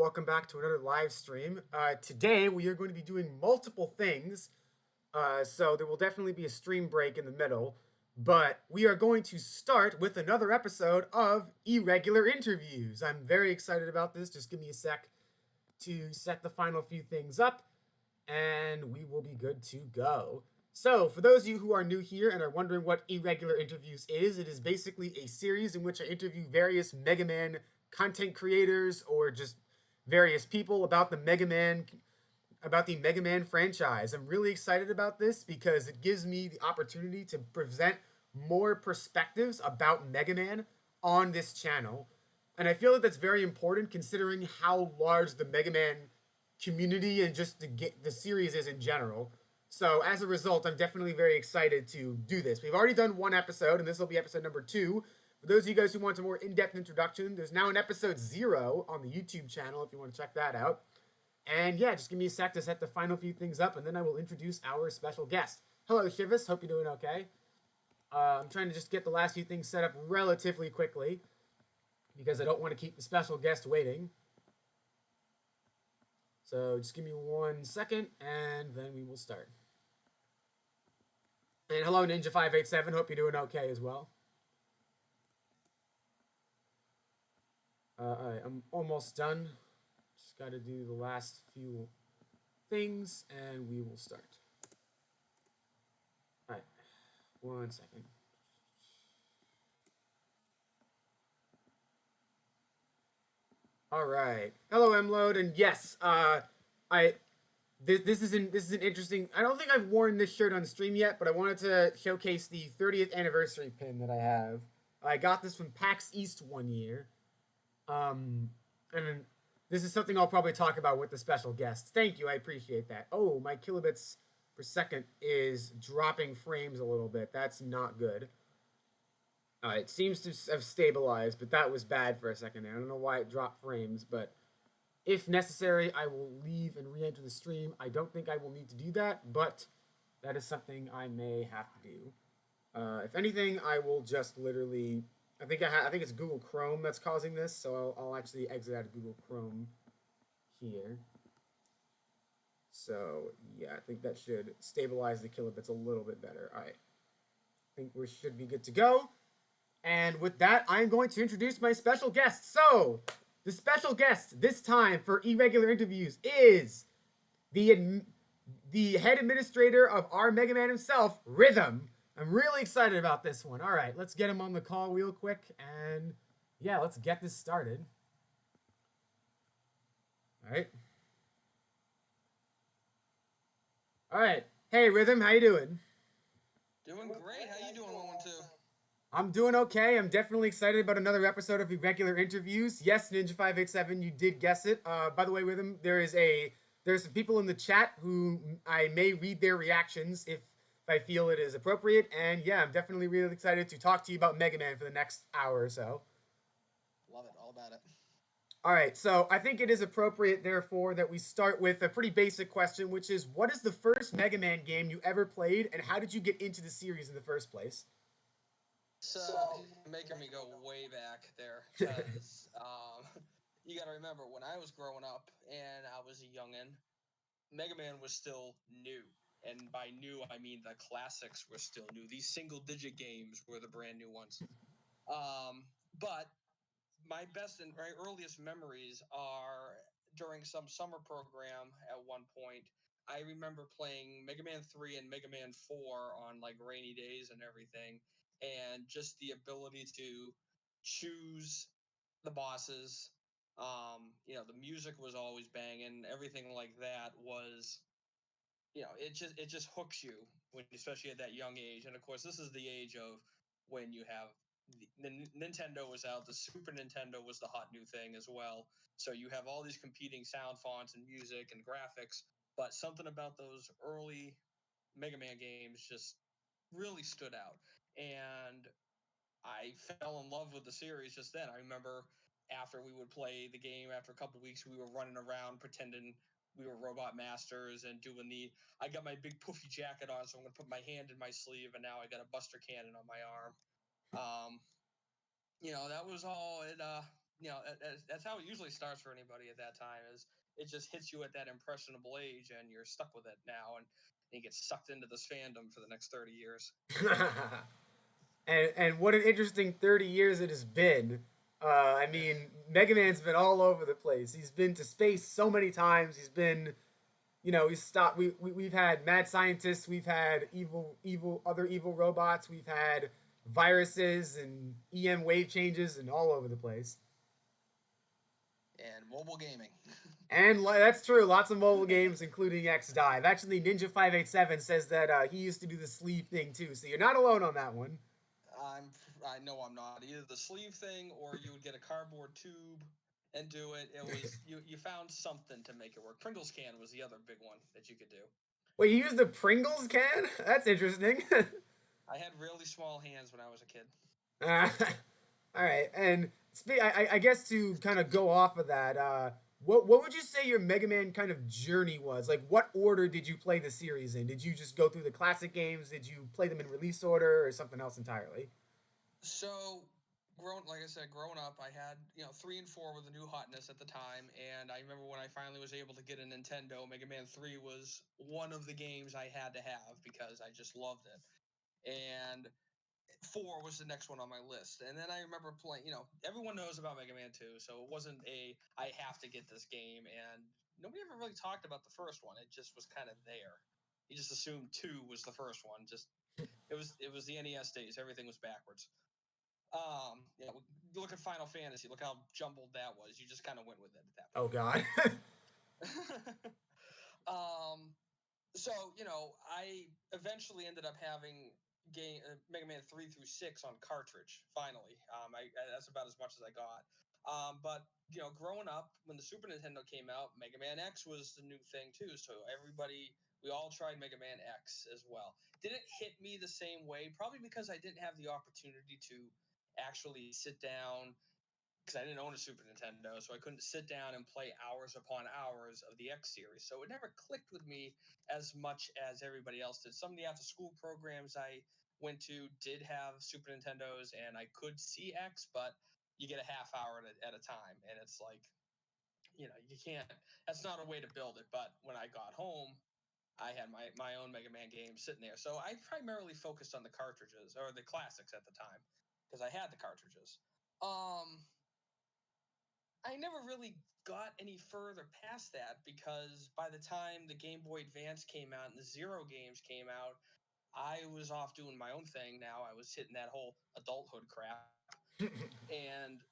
Welcome back to another live stream. Today we are going to be doing multiple things, so there will definitely be a stream break in the middle. But we are going to start with another episode of Irregular Interviews. I'm very excited about this. Just give me a sec to set the final few things up, and we will be good to go. So, for those of you who are new here and are wondering what Irregular Interviews is, it is basically a series in which I interview various Mega Man content creators or just various people about the Mega Man franchise. I'm really excited about this because it gives me the opportunity to present more perspectives about Mega Man on this channel. And I feel that that's very important considering how large the Mega Man community and just the series is in general. So as a result, I'm definitely very excited to do this. We've already done one episode, and this will be episode number 2. For those of you guys who want a more in-depth introduction, there's now an episode 0 on the YouTube channel if you want to check that out. And yeah, just give me a sec to set the final few things up, and then I will introduce our special guest. Hello, Shivas. Hope you're doing okay. I'm trying to just get the last few things set up relatively quickly because I don't want to keep the special guest waiting. So just give me 1 second, and then we will start. And hello, Ninja587. Hope you're doing okay as well. Alright, I'm almost done. Just got to do the last few things, and we will start. Alright, 1 second. All right. Hello, Mload, and yes, this is an interesting. I don't think I've worn this shirt on stream yet, but I wanted to showcase the 30th anniversary pin that I have. I got this from PAX East one year, and this is something I'll probably talk about with the special guests. Thank you, I appreciate that. Oh, my kilobits per second is dropping frames a little bit. That's not good. It seems to have stabilized, but that was bad for a second there. I don't know why it dropped frames, but if necessary, I will leave and re-enter the stream. I don't think I will need to do that, but that is something I may have to do. If anything, I will just literally. I think it's Google Chrome that's causing this, so I'll actually exit out of Google Chrome here. So yeah, I think that should stabilize the kilobits a little bit better. All right, I think we should be good to go. And with that, I'm going to introduce my special guest. So, the special guest this time for Irregular Interviews is the head administrator of our Mega Man himself, Rhythm. I'm really excited about this one. All right, let's get him on the call real quick, and yeah, let's get this started. All right. All right. Hey, Rhythm, how you doing? Doing great. How you doing, 112? I'm doing okay. I'm definitely excited about another episode of Irregular Interviews. Yes, Ninja587, you did guess it. By the way, Rhythm, there's some people in the chat who I may read their reactions if I feel it is appropriate. And yeah, I'm definitely really excited to talk to you about Mega Man for the next hour or so. Love it. All about it. All right, so I think it is appropriate, therefore, that we start with a pretty basic question, which is, what is the first Mega Man game you ever played, and how did you get into the series in the first place? So, making me go way back there because you got to remember when I was growing up and I was a youngin', Mega Man was still new. And by new, I mean the classics were still new. These single-digit games were the brand new ones. But my best and my earliest memories are during some summer program at one point. I remember playing Mega Man 3 and Mega Man 4 on like rainy days and everything. And just the ability to choose the bosses. The music was always banging. Everything like that was, it just hooks you when, especially at that young age. And of course, this is the age of when you have the Nintendo was out, the Super Nintendo was the hot new thing as well. So you have all these competing sound fonts and music and graphics, but something about those early Mega Man games just really stood out. And I fell in love with the series just then. I remember after we would play the game, after a couple of weeks, we were running around pretending we were robot masters and doing the. I got my big poofy jacket on, so I'm gonna put my hand in my sleeve, and now I got a Buster Cannon on my arm. That was all. that's how it usually starts for anybody at that time. Is it just hits you at that impressionable age, and you're stuck with it now, and you get sucked into this fandom for the next 30 years. And what an interesting 30 years it has been. I mean, Mega Man's been all over the place. He's been to space so many times. He's been, he's stopped. We've had mad scientists. We've had other evil robots. We've had viruses and EM wave changes and all over the place. And mobile gaming. And that's true. Lots of mobile games, including X Dive. Actually, Ninja587 says that he used to do the sleeve thing too. So you're not alone on that one. I know I'm not either the sleeve thing, or you would get a cardboard tube and do it. It was you found something to make it work. Pringles can was the other big one that you could do. Wait, you used the Pringles can? That's interesting. I had really small hands when I was a kid. uh, all right, and I guess to kind of go off of that, what would you say your Mega Man kind of journey was? Like, what order did you play the series in? Did you just go through the classic games? Did you play them in release order, or something else entirely? So, like I said, growing up, I had 3 and 4 were the new hotness at the time, and I remember when I finally was able to get a Nintendo. Mega Man 3 was one of the games I had to have because I just loved it, and 4 was the next one on my list. And then I remember playing. Everyone knows about Mega Man 2, so it wasn't a I have to get this game, and nobody ever really talked about the first one. It just was kind of there. You just assumed 2 was the first one. Just it was the NES days. Everything was backwards. Look at Final Fantasy. Look how jumbled that was. You just kind of went with it at that Oh point. God. um, so I eventually ended up having game Mega Man 3 through 6 on cartridge. Finally, that's about as much as I got. But growing up when the Super Nintendo came out, Mega Man X was the new thing too. So we all tried Mega Man X as well. Didn't hit me the same way, probably because I didn't have the opportunity to actually sit down because I didn't own a Super Nintendo, so I couldn't sit down and play hours upon hours of the X series. So it never clicked with me as much as everybody else did. Some of the after school programs I went to did have Super Nintendos, and I could see X, but you get a half hour at a time, and it's like you can't. That's not a way to build it. But when I got home, I had my own Mega Man game sitting there. So I primarily focused on the cartridges or the classics at the time because I had the cartridges. Um, I never really got any further past that because by the time the Game Boy Advance came out and the Zero games came out, I was off doing my own thing. Now I was hitting that whole adulthood crap, and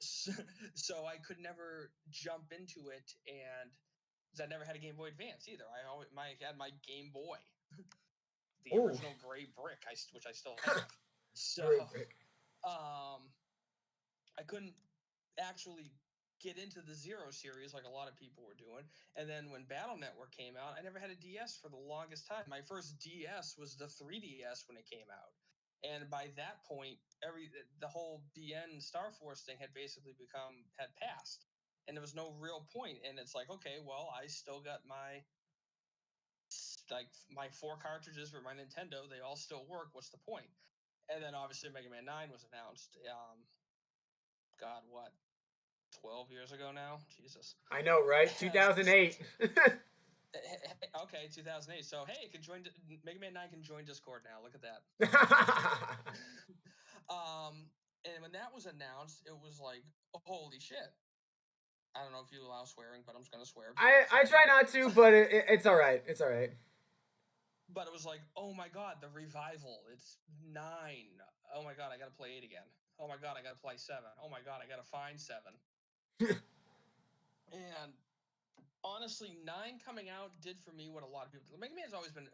so I could never jump into it, and because I never had a Game Boy Advance either. I always had my Game Boy, the Oh, original gray brick, which I still have. So great pick. um, I couldn't actually get into the Zero series like a lot of people were doing. And then when Battle Network came out, I never had a DS for the longest time. My first DS was the 3DS when it came out. And by that point, the whole BN Star Force thing had passed. And there was no real point. And it's like, okay, well, I still got my 4 cartridges for my Nintendo. They all still work. What's the point? And then obviously Mega Man 9 was announced. God, what? 12 years ago now. Jesus. I know, right? 2008. Okay, 2008. So hey, it can join. Mega Man 9 can join Discord now. Look at that. um, and when that was announced, it was like, holy shit. I don't know if you allow swearing, but I'm just gonna swear because I try not to, but it's all right. It's all right. But it was like, oh my god, the revival. It's 9. Oh my god, I gotta play 8 again. Oh my god, I gotta play 7. Oh my god, I gotta find 7. And honestly, 9 coming out did for me what a lot of people. Mega Man's always been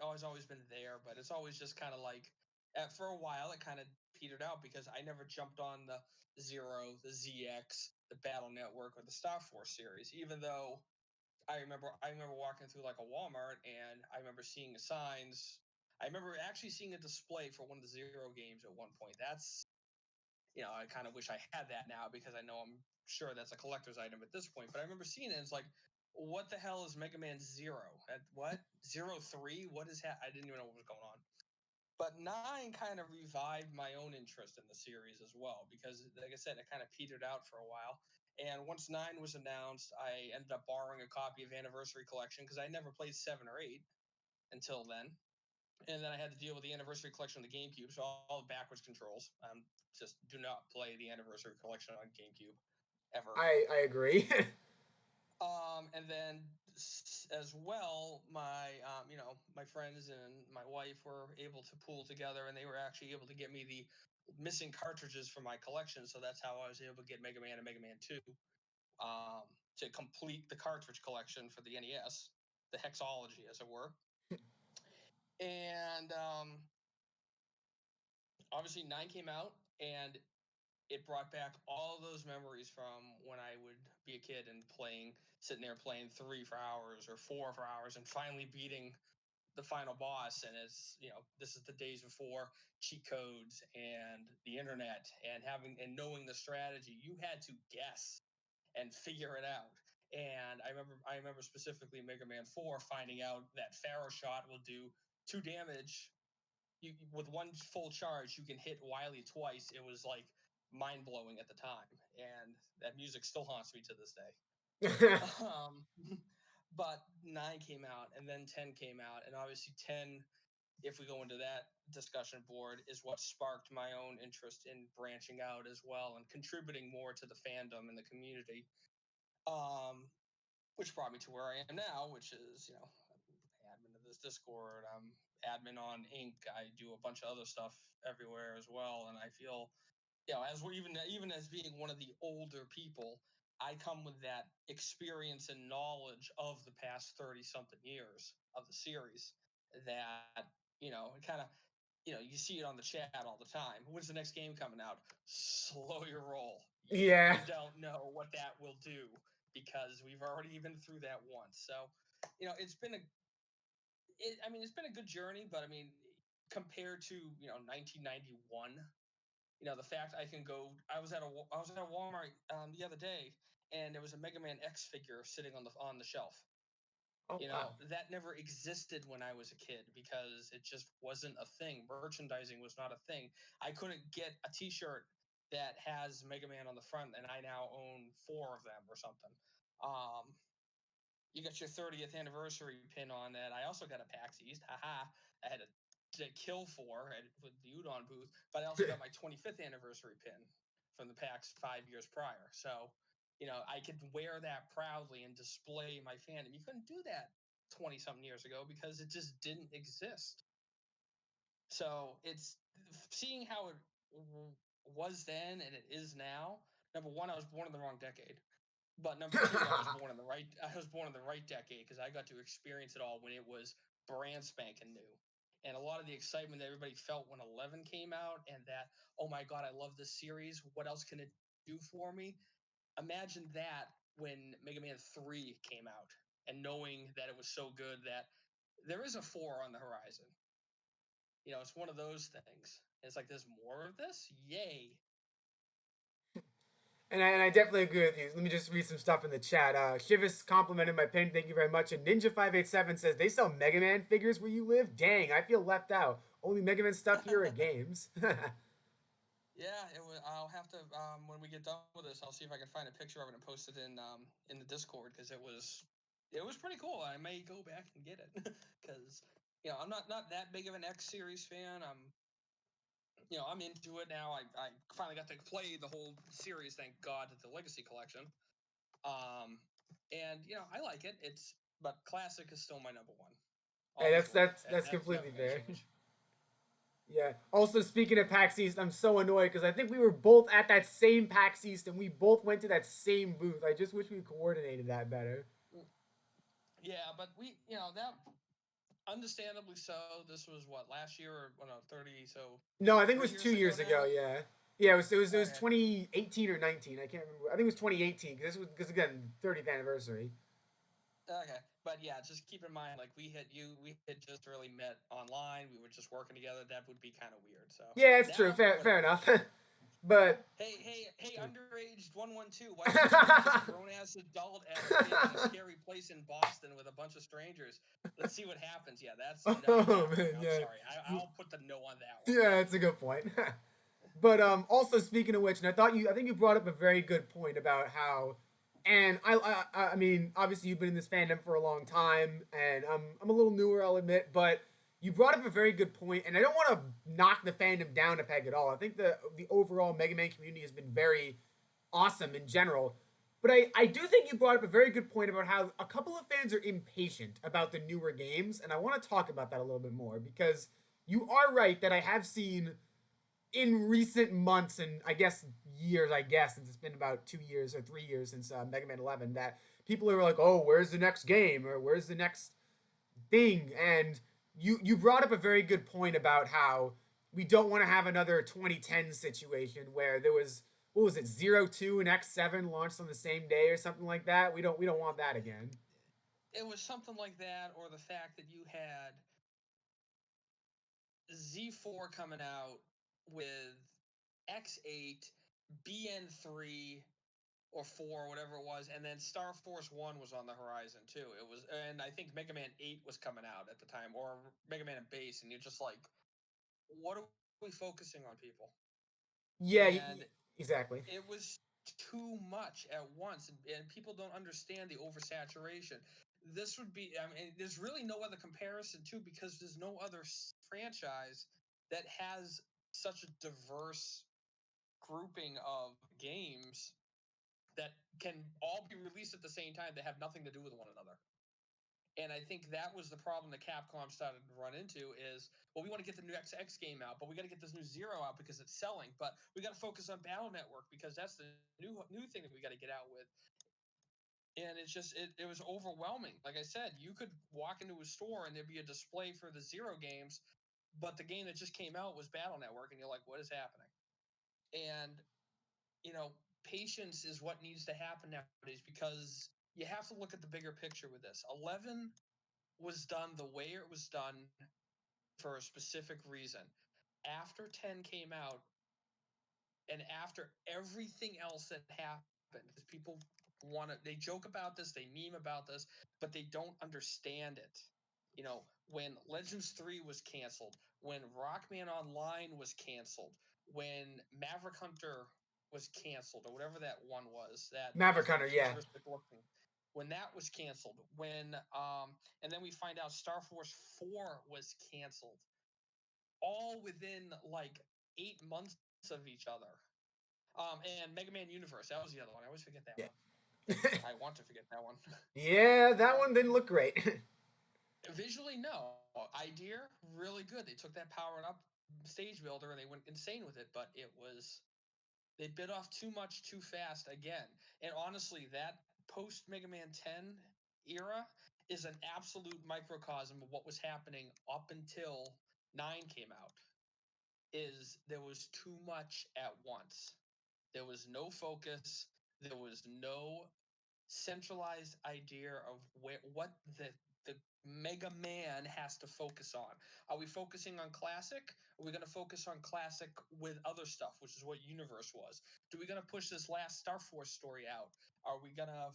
there, but it's always just kind of like, for a while, it kind of petered out because I never jumped on the Zero, the ZX, the Battle Network, or the Star Force series. Even though I remember walking through like a Walmart and I remember seeing the signs. I remember actually seeing a display for one of the Zero games at one point. I kind of wish I had that now because I'm sure that's a collector's item at this point. But I remember seeing it. It's like, what the hell is Mega Man Zero? What 03? What is I didn't even know what was going on. But 9 kind of revived my own interest in the series as well because, like I said, it kind of petered out for a while. And once 9 was announced, I ended up borrowing a copy of Anniversary Collection because I never played 7 or 8 until then. And then I had to deal with the Anniversary Collection on the GameCube, so all the backwards controls. Just do not play the Anniversary Collection on GameCube ever. I agree. And then as well, my friends and my wife were able to pool together, and they were actually able to get me the missing cartridges for my collection. So that's how I was able to get Mega Man and Mega Man 2 um, to complete the cartridge collection for the NES, the hexology, as it were. And obviously, 9 came out, and it brought back all those memories from when I would be a kid and sitting there playing 3 for hours or 4 for hours, and finally beating the final boss. And this is the days before cheat codes and the internet and knowing the strategy. You had to guess and figure it out. And I remember specifically Mega Man 4 finding out that Pharaoh shot will do 2 damage. With one full charge, you can hit Wily twice. It was like mind blowing at the time, and that music still haunts me to this day. But 9 came out, and then 10 came out, and obviously 10, if we go into that discussion board, is what sparked my own interest in branching out as well and contributing more to the fandom and the community. Um, which brought me to where I am now, which is, I'm admin of this Discord. I'm admin on Inc. I do a bunch of other stuff everywhere as well, and I feel, as we're even as being one of the older people, I come with that experience and knowledge of the past 30 something years of the series that, kind of, you see it on the chat all the time. When's the next game coming out? Slow your roll. Yeah. You don't know what that will do because we've already been through that once. So, it's been a good journey, but I mean, compared to 1991, the fact I can go. I was at a Walmart the other day, and there was a Mega Man X figure sitting on the shelf. Oh wow. That never existed when I was a kid because it just wasn't a thing. Merchandising was not a thing. I couldn't get a T-shirt that has Mega Man on the front, and I now own 4 of them or something. Um, you got your 30th anniversary pin on that. I also got a PAX East. Haha. I had to kill for with the Udon booth, but I also got my 25th anniversary pin from the PAX 5 years prior. So, I could wear that proudly and display my fandom. You couldn't do that 20 something years ago because it just didn't exist. So it's seeing how it was then and it is now. Number one, I was born in the wrong decade. But number two, I was born in the right. I was born in the right decade because I got to experience it all when it was brand spanking new, and a lot of the excitement that everybody felt when 11 came out, and that, oh my god, I love this series. What else can it do for me? Imagine that when Mega Man 3 came out, and knowing that it was so good that there is a 4 on the horizon. It's one of those things. It's like there's more of this. Yay! And I definitely agree with you. Let me just read some stuff in the chat. Shivas complimented my pin. Thank you very much. And Ninja587 says, they sell Mega Man figures where you live? Dang, I feel left out. Only Mega Man stuff here are games. Yeah, I'll have to when we get done with this, I'll see if I can find a picture of it and post it in the Discord because it was pretty cool. I may go back and get it because I'm not that big of an X series fan. I'm into it now. I finally got to play the whole series. Thank God, the Legacy Collection. Um, and I like it. But classic is still my number one. Hey, Always that's will be. that's that's That's completely never gonna fair. change. Yeah. Also, speaking of PAX East, I'm so annoyed because I think we were both at that same PAX East and we both went to that same booth. I just wish we coordinated that better. Yeah, but that understandably so. This was what, last year, or no, 30, so No, I think it three was years two ago years ago. now. Yeah. Yeah, it was Okay. 2018 or 19. I can't remember. I think it was 2018 because again 30th anniversary. Okay, but yeah, just keep in mind, like we had just really met online. We were just working together. That would be kind of weird. So Yeah, it's true. now, Fair whatever. enough. But Hey, underage 112. Why don't you just meet this grown ass adult at in a scary place in Boston with a bunch of strangers? Let's see what happens. Yeah, that's not oh happening. man, I'm yeah, sorry. I'll put the no on that one. yeah, that's a good point. But also speaking of which, and I think you brought up a very good point about how, and I mean, obviously you've been in this fandom for a long time, and I'm a little newer, I'll admit, but you brought up a very good point, and I don't want to knock the fandom down a peg at all. I think the overall Mega Man community has been very awesome in general. But I do think you brought up a very good point about how a couple of fans are impatient about the newer games, and I want to talk about that a little bit more because you are right that I have seen in recent months and I guess years, I guess, since it's been about 2 years or 3 years since Mega Man 11, that people are like, oh, where's the next game or where's the next thing? And you brought up a very good point about how we don't want to have another 2010 situation where there was what was it 02 and X7 launched on the same day or something like that. We don't want that again. It was something like that, or the fact that you had Z4 coming out with X8, BN3 or 4, whatever it was, and then Star Force 1 was on the horizon too. It was, and I think Mega Man 8 was coming out at the time, or Mega Man and Base, and you're just like, what are we focusing on, people? Yeah, And exactly. it was too much at once, and people don't understand the oversaturation. This would be, I mean, there's really no other comparison too, because there's no other franchise that has such a diverse grouping of games that can all be released at the same time that have nothing to do with one another. And I think that was the problem that Capcom started to run into is, well, we want to get the new XX game out, but we got to get this new Zero out because it's selling. But we got to focus on Battle Network because that's the new thing that we got to get out with. And it's just it was overwhelming. Like I said, you could walk into a store and there'd be a display for the Zero games, but the game that just came out was Battle Network, and you're like, what is happening? And you know, patience is what needs to happen nowadays because you have to look at the bigger picture with this. 11 was done the way it was done for a specific reason. After 10 came out, and after everything else that happened, because people want to, they joke about this, they meme about this, but they don't understand it. You know, when Legends 3 was canceled, when Rockman Online was canceled, when Maverick Hunter was canceled, or whatever that one was, that was Maverick the Hunter, yeah. futuristic looking, when that was canceled, when and then we find out Star Force 4 was canceled, all within like 8 months of each other. And Mega Man Universe, that was the other one. I always forget that one. Yeah. I want to forget that one. Yeah, that one didn't look great. Visually, no. Idea, really good. They took that powered up stage builder and they went insane with it, but it was, they bit off too much too fast again. And honestly, that post Mega Man 10 era is an absolute microcosm of what was happening up until 9 came out. Is there was too much at once. There was no focus. There was no centralized idea of what the Mega Man has to focus on. Are we focusing on classic? Are we going to focus on classic with other stuff, which is what Universe was? Do we going to push this last Star Force story out? Are we going to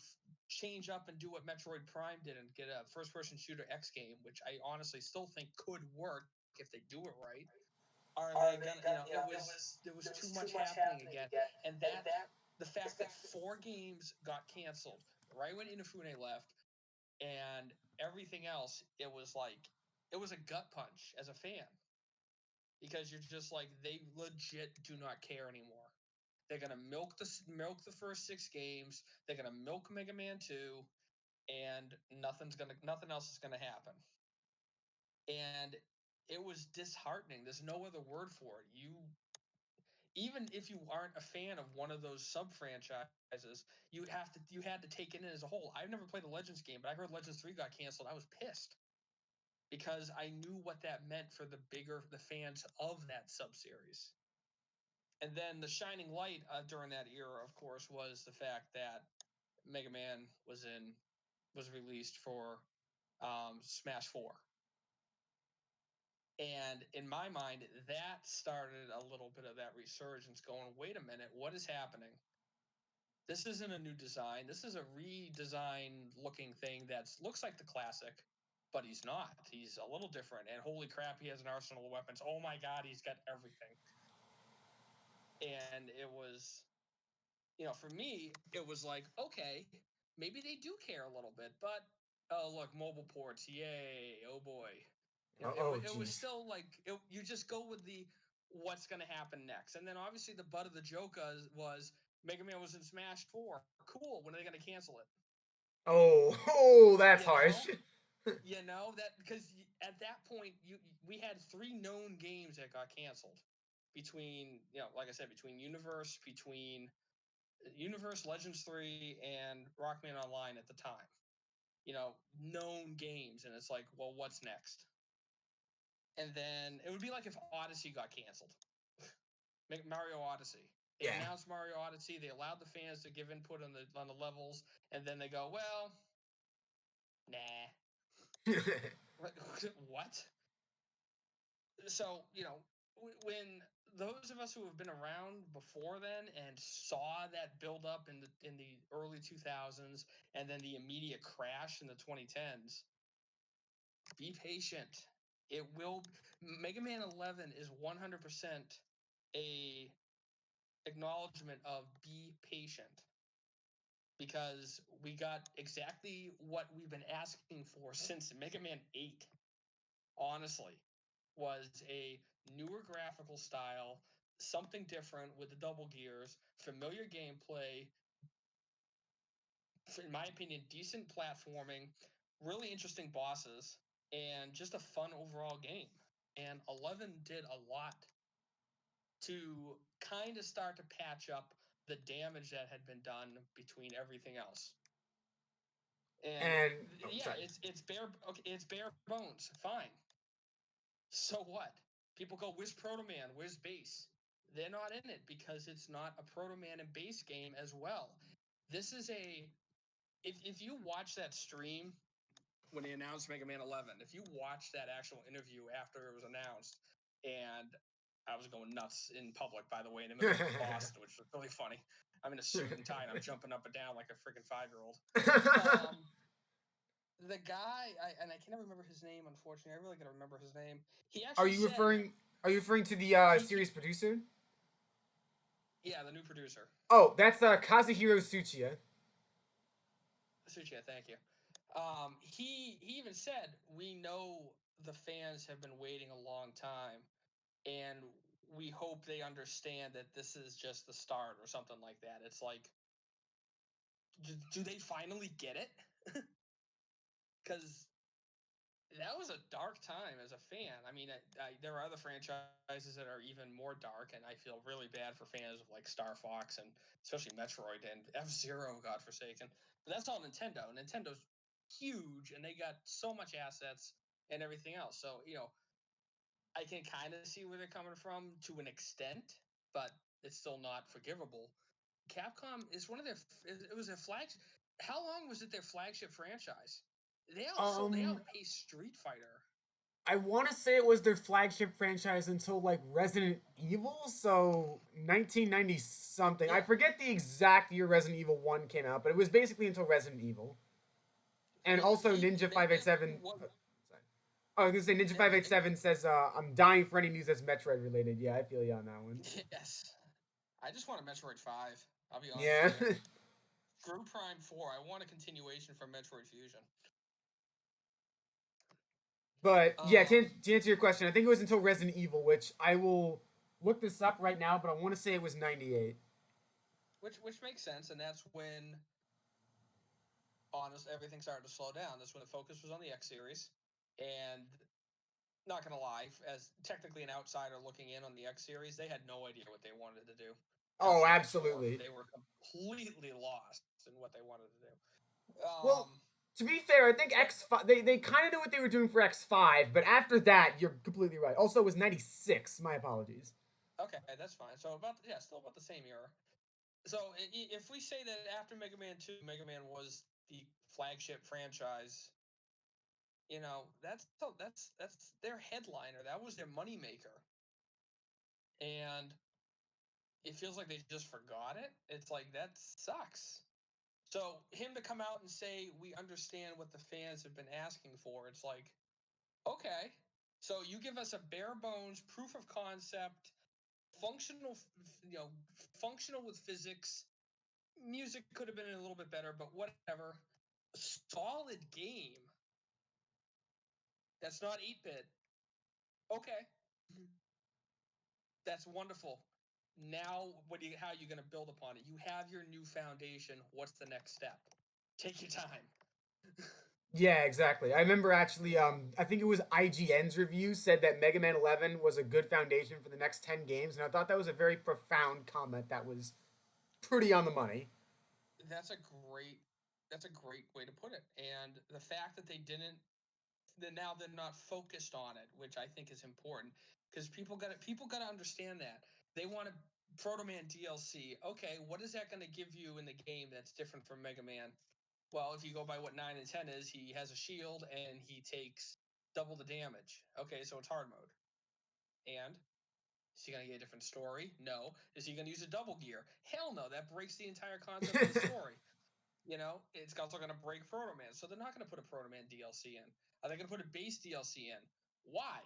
change up and do what Metroid Prime did and get a first-person shooter X game, which I honestly still think could work if they do it right? Are they gonna, you know, there was too much happening again, and that the fact that 4 games got canceled right when Inafune left, and everything else, it was like, it was a gut punch as a fan, because you're just like, they legit do not care anymore. They're gonna milk the first 6 games. They're gonna milk Mega Man 2, and nothing else is gonna happen. And it was disheartening. There's no other word for it. You, even if you aren't a fan of one of those sub franchises, you had to take it in as a whole. I've never played the Legends game, but I heard Legends 3 got canceled. I was pissed because I knew what that meant for the fans of that sub series. And then the shining light during that era, of course, was the fact that Mega Man was released for Smash 4. And in my mind, that started a little bit of that resurgence going, wait a minute, what is happening? This isn't a new design. This is a redesign looking thing that looks like the classic, but he's not. He's a little different. And holy crap, he has an arsenal of weapons. Oh my God, he's got everything. And it was, for me, it was like, okay, maybe they do care a little bit, but oh, look, mobile ports, yay, oh boy. Oh, It was geez. still like, you just go with the what's going to happen next. And then obviously the butt of the joke was Mega Man was in Smash 4. Cool. When are they going to cancel it? Oh, that's You know? harsh. That because at that point we had three known games that got canceled between, like I said, between Universe Legends 3 and Rockman Online at the time. Known games, and it's like, well, what's next? And then it would be like if Odyssey got canceled. Mario Odyssey. They Yeah. announced Mario Odyssey. They allowed the fans to give input on the levels, and then they go, well, nah. What? So when those of us who have been around before then and saw that build up in the early 2000s and then the immediate crash in the 2010s, be patient. It will. Mega Man 11 is 100% a acknowledgement of be patient, because we got exactly what we've been asking for since Mega Man 8. Honestly, was a newer graphical style, something different with the double gears, familiar gameplay, in my opinion, decent platforming, really interesting bosses, and just a fun overall game. And 11 did a lot to kind of start to patch up the damage that had been done between everything else. And And oh, yeah, sorry. it's bare bones. Fine. So what? People go, where's Proto Man? Where's Base? They're not in it because it's not a Proto Man and Base game as well. This is if you watch that stream when they announced Mega Man 11, if you watch that actual interview after it was announced, and I was going nuts in public, by the way, in the middle of Boston, which was really funny. I'm in a suit and tie and I'm jumping up and down like a freaking 5-year-old. The guy, and I can't remember his name, unfortunately. I really got to remember his name. He Are actually you said referring? Are you referring to the he series producer? yeah, the new producer. Oh, that's Kazuhiro Tsuchiya. Suchiya, thank you. He even said, we know the fans have been waiting a long time, and we hope they understand that this is just the start or something like that. It's like, do they finally get it? Because that was a dark time as a fan. I mean, there are other franchises that are even more dark, and I feel really bad for fans of like Star Fox and especially Metroid and F-Zero, God forsaken. But that's all Nintendo. Nintendo's huge, and they got so much assets and everything else. So I can kind of see where they're coming from to an extent, but it's still not forgivable. Capcom is one of their. It was their flagship. How long was it their flagship franchise? They Um, outpaced Street Fighter. I want to say it was their flagship franchise until like Resident Evil, so 1990 something. I Yeah, forget the exact year Resident Evil 1 came out, but it was basically until Resident Evil. And yeah. also Ninja They did 587. what? Sorry. Oh, I was gonna say Ninja Yeah, 587 says, "I'm dying for any news that's Metroid related." Yeah, I feel you on that one. yes. I just want a Metroid 5. I'll be honest Yeah, with you. Screw Prime 4. I want a continuation from Metroid Fusion. but yeah, Um, to answer your question, I think it was until Resident Evil, which I will look this up right now, but I want to say it was 98. which makes sense, and that's when honest everything started to slow down. That's when the focus was on the X series, and not gonna lie, as technically an outsider looking in on the X series, they had no idea what they wanted to do Oh, after X4. absolutely. They were completely lost in what they wanted to do. Well, to be fair, I think But X5 they kind of knew what they were doing for X5, but after that, you're completely right. Also, it was 96. My apologies. okay, that's fine. So still about the same era. So if we say that after Mega Man 2, Mega Man was the flagship franchise, that's their headliner. That was their moneymaker. And it feels like they just forgot it. It's like, that sucks. So him to come out and say, we understand what the fans have been asking for, it's like, okay, so you give us a bare bones proof of concept functional, functional with physics. Music could have been a little bit better, but whatever. Solid game. That's not 8-bit. Okay, that's wonderful. Now, how are you going to build upon it? You have your new foundation. What's the next step? Take your time. Yeah, exactly. I remember actually, I think it was IGN's review said that Mega Man 11 was a good foundation for the next 10 games, and I thought that was a very profound comment that was pretty on the money. That's a great that's a great way to put it. And the fact that they didn't then now they're not focused on it, which I think is important because people got to understand that. They want a Proto Man DLC. Okay, what is that going to give you in the game that's different from Mega Man? Well, if you go by what 9 and 10 is, he has a shield and he takes double the damage. Okay, so it's hard mode. And is he going to get a different story? No. Is he going to use a double gear? Hell no. That breaks the entire concept of the story. It's also going to break Proto Man. So they're not going to put a Proto Man DLC in. Are they going to put a base DLC in? Why?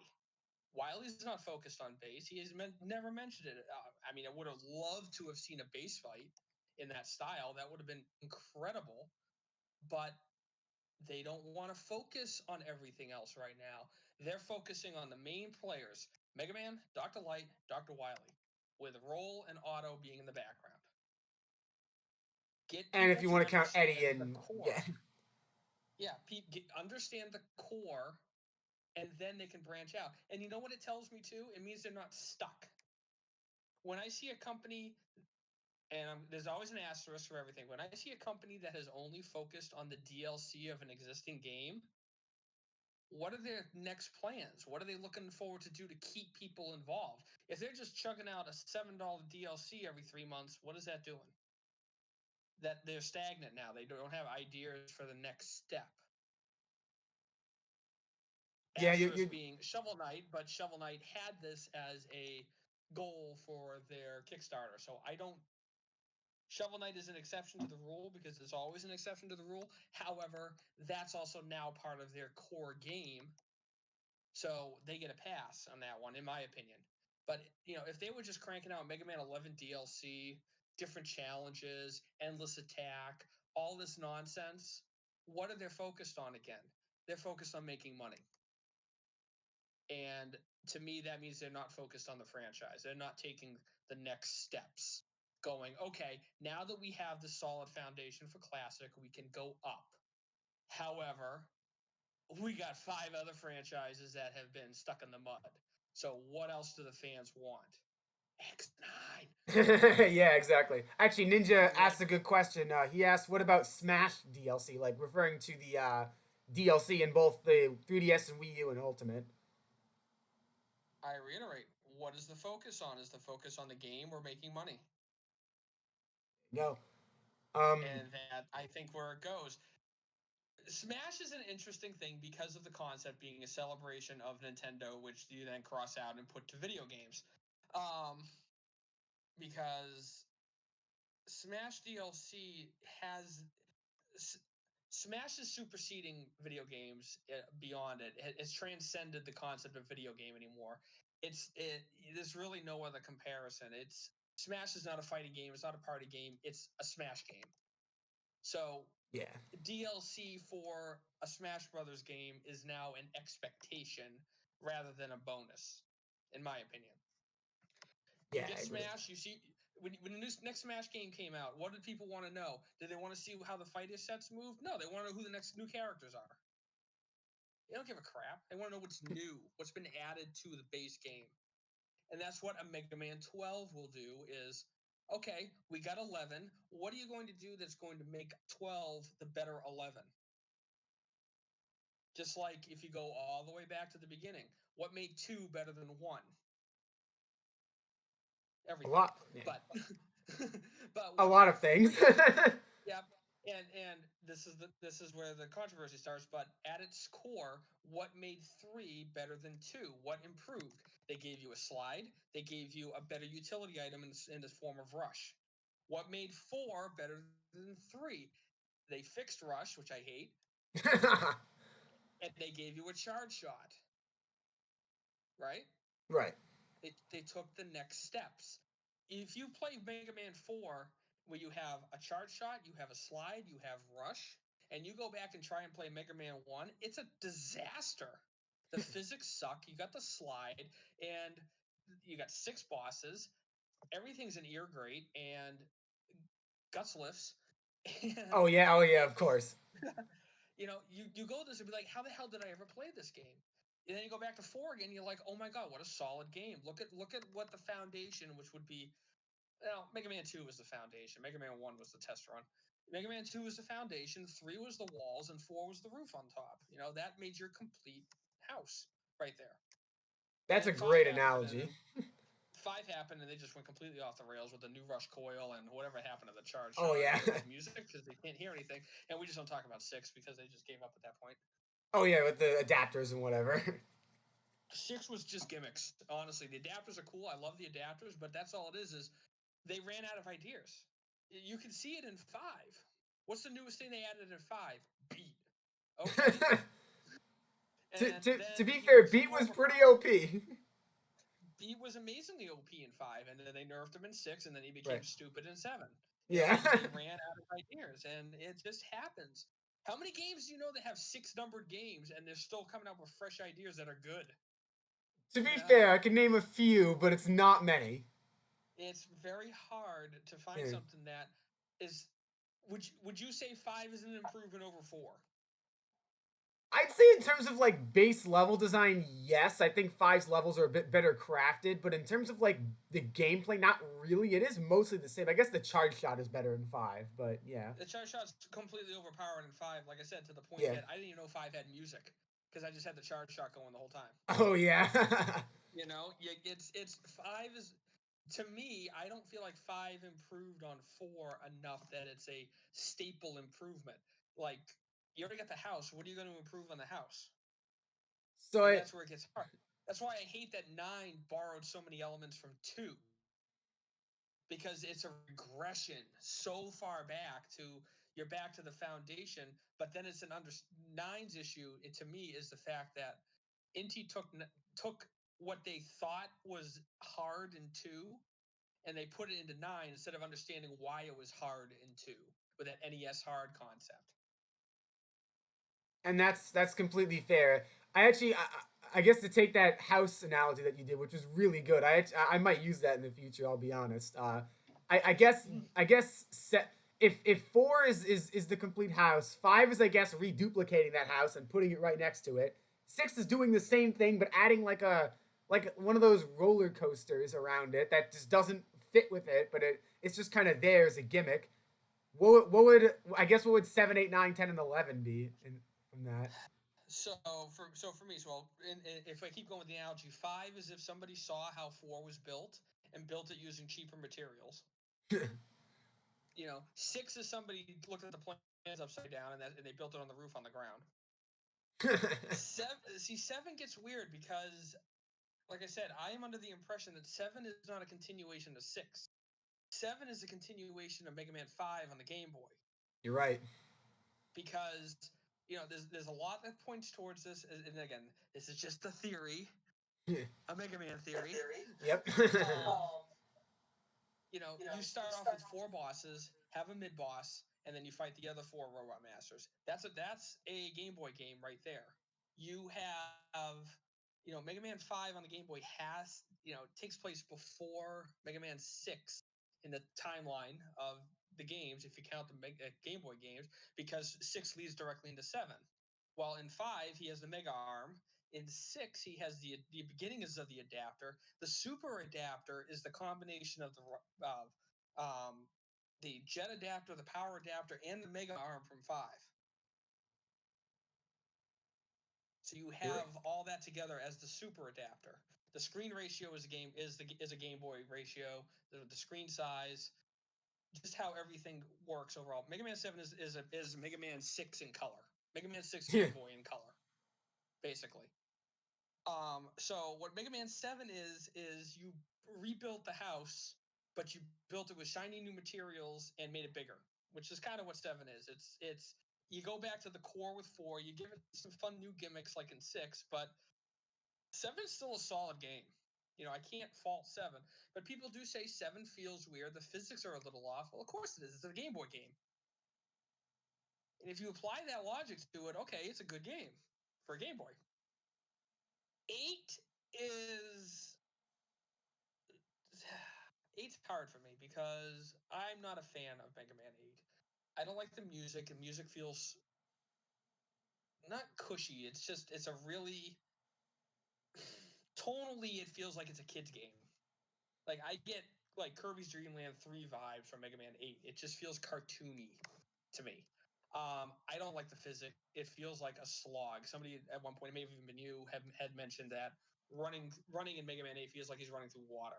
Wiley's not focused on base. He has never mentioned it. I mean, I would have loved to have seen a base fight in that style. That would have been incredible. But they don't want to focus on everything else right now. They're focusing on the main players: Mega Man, Dr. Light, Dr. Wily, with Roll and Auto being in the background. Get And if people you to want to count understand Eddie the and core. yeah, Yeah, understand the core, and then they can branch out. And you know what it tells me too? It means they're not stuck. When I see a company, and there's always an asterisk for everything. When I see a company that has only focused on the DLC of an existing game, what are their next plans? What are they looking forward to do to keep people involved? If they're just chugging out a $7 DLC every 3 months, what is that doing? That they're stagnant now. They don't have ideas for the next step. yeah, Asterisk you being Shovel Knight, but Shovel Knight had this as a goal for their Kickstarter. So I don't. Shovel Knight is an exception to the rule because there's always an exception to the rule. However, that's also now part of their core game. So they get a pass on that one, in my opinion. But if they were just cranking out Mega Man 11 DLC, different challenges, endless attack, all this nonsense, what are they focused on again? They're focused on making money. And to me, that means they're not focused on the franchise. They're not taking the next steps. Going, okay, now that we have the solid foundation for Classic, we can go up. However, we got 5 other franchises that have been stuck in the mud. So what else do the fans want? X9. yeah, exactly. Actually, Ninja What? asked a good question. He asked, "What about Smash DLC?" Like referring to the DLC in both the 3DS and Wii U and Ultimate. I reiterate, what is the focus on? Is the focus on the game or making money? No. Um. And that, I think, where it goes. Smash is an interesting thing because of the concept being a celebration of Nintendo, which you then cross out and put to video games. Because Smash DLC has Smash is superseding video games beyond it. It's transcended the concept of video game anymore. There's really no other comparison. Smash is not a fighting game. It's not a party game. It's a Smash game. So Yeah. DLC for a Smash Brothers game is now an expectation rather than a bonus, in my opinion. You Yeah, get I agree. Smash, you see when the next Smash game came out, what did people want to know? Did they want to see how the fighter sets move? No, they want to know who the next new characters are. They don't give a crap. They want to know what's new, what's been added to the base game. And that's what a Mega Man 12 will do is, okay, we got 11. What are you going to do that's going to make 12 the better 11? Just like if you go all the way back to the beginning, what made 2 better than 1? A Everything. lot. Yeah. But but A what lot made of things. 3 Yep. And this is where the controversy starts, but at its core, what made 3 better than 2? What improved? They gave you a slide, they gave you a better utility item in the form of Rush. What made 4 better than 3? They fixed Rush, which I hate, and they gave you a charge shot. Right? right. they took the next steps. If you play Mega Man 4, where you have a charge shot, you have a slide, you have rush, and you go back and try and play Mega Man 1, it's a disaster. The physics suck. You got the slide, and you got 6 bosses. Everything's an ear grate and guts lifts. And Oh yeah, it, of course. you go this and be like, how the hell did I ever play this game? And then you go back to 4 again, you're like, oh my god, what a solid game. Look at what the foundation, which would be, well, Mega Man 2 was the foundation. Mega Man 1 was the test run. Mega Man 2 was the foundation, 3 was the walls, and 4 was the roof on top. That made your complete house right there. And That's a then 5 great happened, and analogy. then 5 happened, and they just went completely off the rails with the new rush coil and whatever happened to the charge Oh shot. yeah. It was music because they can't hear anything. And we just don't talk about 6 because they just gave up at that point. Oh yeah, with the adapters and whatever. 6 was just gimmicks. Honestly, the adapters are cool. I love the adapters, but that's all it is they ran out of ideas. You can see it in 5. What's the newest thing they added in 5? Beat. Okay. And To then be fair, it's Beat more was pretty overpowered. OP. Beat was amazingly OP in 5, and then they nerfed him in 6, and then he became Right. stupid in 7. Yeah. They ran out of ideas, and it just happens. How many games do you know that have 6 numbered games, and they're still coming up with fresh ideas that are good? To You be know? fair, I can name a few, but it's not many. It's very hard to find Yeah. something that is. Would you say 5 is an improvement over 4? I'd say in terms of like base level design, yes. I think Five's levels are a bit better crafted, but in terms of like the gameplay, not really. It is mostly the same. I guess the charge shot is better in Five, but yeah. The charge shot's completely overpowered in 5. Like I said, to the point Yeah. that I didn't even know 5 had music because I just had the charge shot going the whole time. Oh yeah. It's 5 is, to me. I don't feel like 5 improved on 4 enough that it's a staple improvement. Like, you already got the house. What are you going to improve on the house? So And I that's where it gets hard. That's why I hate that 9 borrowed so many elements from 2, because it's a regression so far back to, you're back to the foundation. But then it's an under nine's issue, to me, is the fact that Inti took what they thought was hard in 2, and they put it into 9 instead of understanding why it was hard in 2 with that NES hard concept. and that's completely fair. I guess to take that house analogy that you did, which was really good. I might use that in the future. I'll be honest. I guess if 4 is the complete house, 5 is I guess reduplicating that house and putting it right next to it. 6 is doing the same thing but adding like one of those roller coasters around it that just doesn't fit with it, but it's just kind of there as a gimmick. What would 7, 8, 9, 10, and 11 be from that? So for me, if I keep going with the analogy, 5 is if somebody saw how 4 was built and built it using cheaper materials. 6 is somebody looked at the plans upside down, and they built it on the roof on the ground. 7 gets weird because, like I said, I am under the impression that 7 is not a continuation of 6. 7 is a continuation of Mega Man 5 on the Game Boy, You're right. because there's a lot that points towards this, and again, this is just a theory, a Mega Man theory. Yep. um, you start off with 4 bosses, have a mid boss, and then you fight the other 4 robot masters. That's a Game Boy game right there. You have, Mega Man 5 on the Game Boy takes place before Mega Man 6 in the timeline of the games, if you count the Game Boy games, because 6 leads directly into 7. While in 5, he has the Mega Arm. In 6, he has the beginnings of the adapter. The super adapter is the combination of the jet adapter, the power adapter, and the Mega Arm from 5. So you You're right. have all that together as the super adapter. The screen ratio is a Game Boy ratio. The screen size, just how everything works overall. Mega Man 7 is Mega Man 6 in color. Mega Man 6 Game Boy in color, basically. So what Mega Man 7 is you rebuilt the house, but you built it with shiny new materials and made it bigger, which is kind of what 7 is. It's you go back to the core with 4, you give it some fun new gimmicks like in 6, but 7 is still a solid game. I can't fault 7, but people do say 7 feels weird. The physics are a little off. Well, of course it is. It's a Game Boy game. And if you apply that logic to it, okay, it's a good game for a Game Boy. 8 is 8's hard for me because I'm not a fan of Mega Man 8. I don't like the music, and music feels not cushy. It's a really tonally it feels like it's a kid's game. Like I get like Kirby's Dream Land 3 vibes from Mega Man 8. It just feels cartoony to me. I don't like the physics. It feels like a slog. Somebody at one point, maybe even been you, had mentioned that running in Mega Man 8 feels like he's running through water.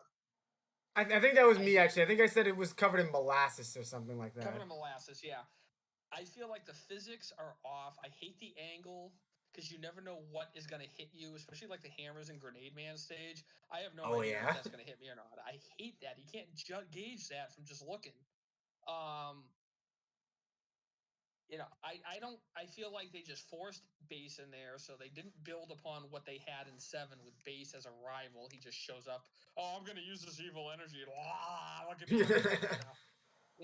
I think that was I me hate actually. I think I said it was covered in molasses or something like covered that. in molasses. Yeah, I feel like the physics are off. I hate the angle because you never know what is going to hit you, especially like the hammers and Grenade Man stage. I have no Oh idea if yeah. that's going to hit me or not. I hate that. You can't gauge that from just looking. Um, I feel like they just forced Bass in there, so they didn't build upon what they had in 7 with Bass as a rival. He just shows up. Oh, I'm going to use this evil energy. Look at me. I'm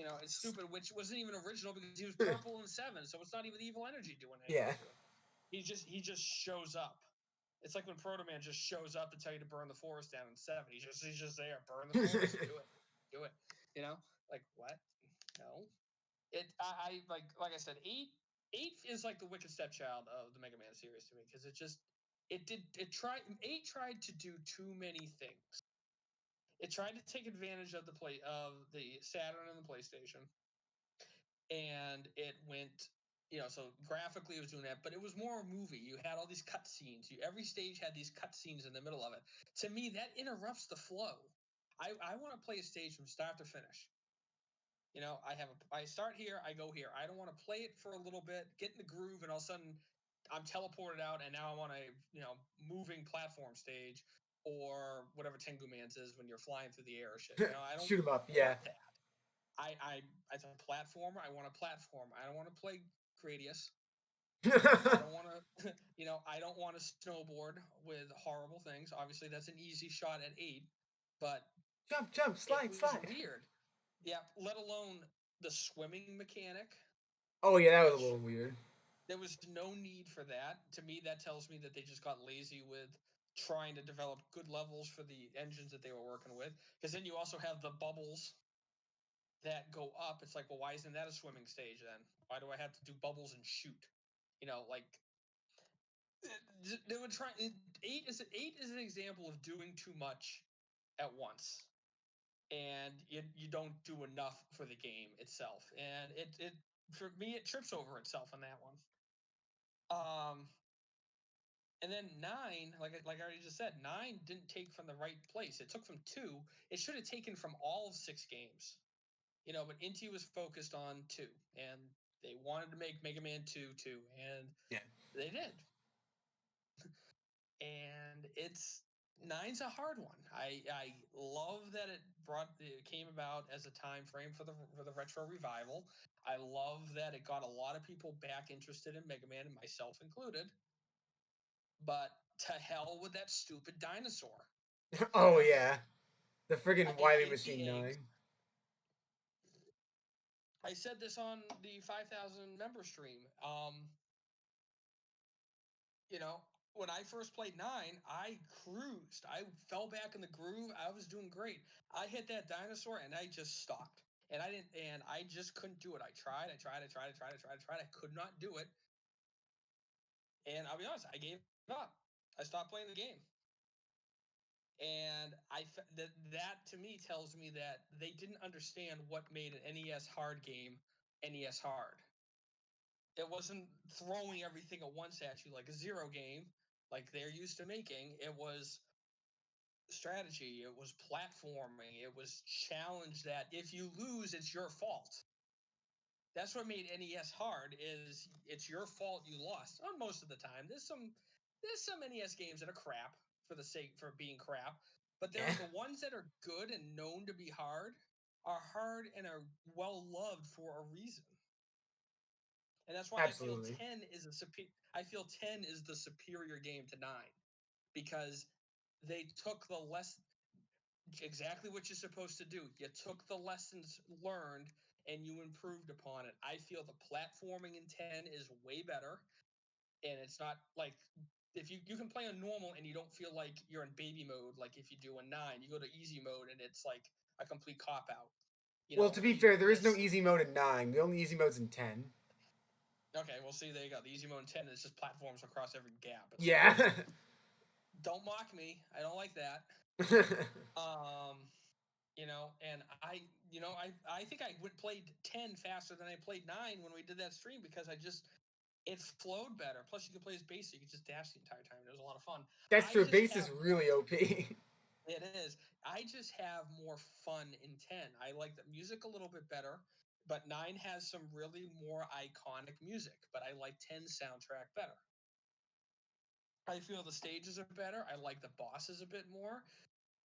evil. It's stupid, which wasn't even original because he was purple in 7, so it's not even evil energy doing anything Yeah. to him. He just shows up. It's like when Proto Man just shows up to tell you to burn the forest down in 7. He's just there. Burn the forest. Do it. Like what? No. I like I said, 8 is like the wicked stepchild of the Mega Man series to me because eight tried to do too many things. It tried to take advantage of the Saturn and the PlayStation, and it went, so graphically it was doing that, but it was more a movie. You had all these cut scenes. Every stage had these cut scenes in the middle of it. To me, that interrupts the flow. I want to play a stage from start to finish. I start here, I go here. I don't want to play it for a little bit, get in the groove, and all of a sudden I'm teleported out, and now I'm on a moving platform stage, or whatever Tengu Man's is when you're flying through the air or shit. I don't Shoot him up. Yeah. want that. I as a platformer, I want a platform. I don't want to play Gradius. I don't want to, I don't want to snowboard with horrible things. Obviously, that's an easy shot at 8, but Jump, it slide, was slide. weird. Yeah, let alone the swimming mechanic, Oh yeah, that was a which little weird. there was no need for that. To me, that tells me that they just got lazy with trying to develop good levels for the engines that they were working with. Because then you also have the bubbles that go up. It's like, well, why isn't that a swimming stage then? Why do I have to do bubbles and shoot? Like they would try. Eight is an example of doing too much at once, and you don't do enough for the game itself. And it for me it trips over itself on that one. And then 9, like I already just said, 9 didn't take from the right place. It took from 2. It should have taken from all of 6 games. But Inti was focused on 2, and they wanted to make Mega Man 2 too, and Yeah. they did. And nine's a hard one. I love that it came about as a time frame for the retro revival. I love that it got a lot of people back interested in Mega Man, and myself included. But to hell with that stupid dinosaur. Oh yeah. The I friggin' Wily hate the Machine angst. 9. I said this on the 5,000 member stream. You know, when I first played 9, I cruised. I fell back in the groove. I was doing great. I hit that dinosaur and I just stopped. And I just couldn't do it. I tried. I could not do it. And I'll be honest, I gave up. I stopped playing the game. And that to me tells me that they didn't understand what made an NES hard game NES hard. It wasn't throwing everything at once at you like a Zero game, like they're used to making. It was strategy. It was platforming. It was challenge that if you lose, it's your fault. That's what made NES hard. Is it's your fault you lost. On most of the time, there's some NES games that are crap for being crap, but they're Yeah. the ones that are good and known to be hard are hard and are well loved for a reason. And that's why I feel Absolutely. 10 is the superior game to 9 because they took the less exactly what you're supposed to do. You took the lessons learned and you improved upon it. I feel the platforming in 10 is way better, and it's not like if you can play on normal and you don't feel like you're in baby mode like if you do in 9. You go to easy mode and it's like a complete cop out. You Well, know, to be you fair, there is no this easy mode in 9. The only easy mode's in 10. okay, well see there you go. The easy mode in 10 is just platforms across every gap. It's like Yeah. don't mock me. I don't like that. Um and I think I would played 10 faster than I played 9 when we did that stream because it flowed better. Plus, you could play as basic. You could just dash the entire time. It was a lot of fun. That's I true. just Base is have more. really OP. It is. I just have more fun in 10. I like the music a little bit better, but 9 has some really more iconic music. But I like 10's soundtrack better. I feel the stages are better. I like the bosses a bit more.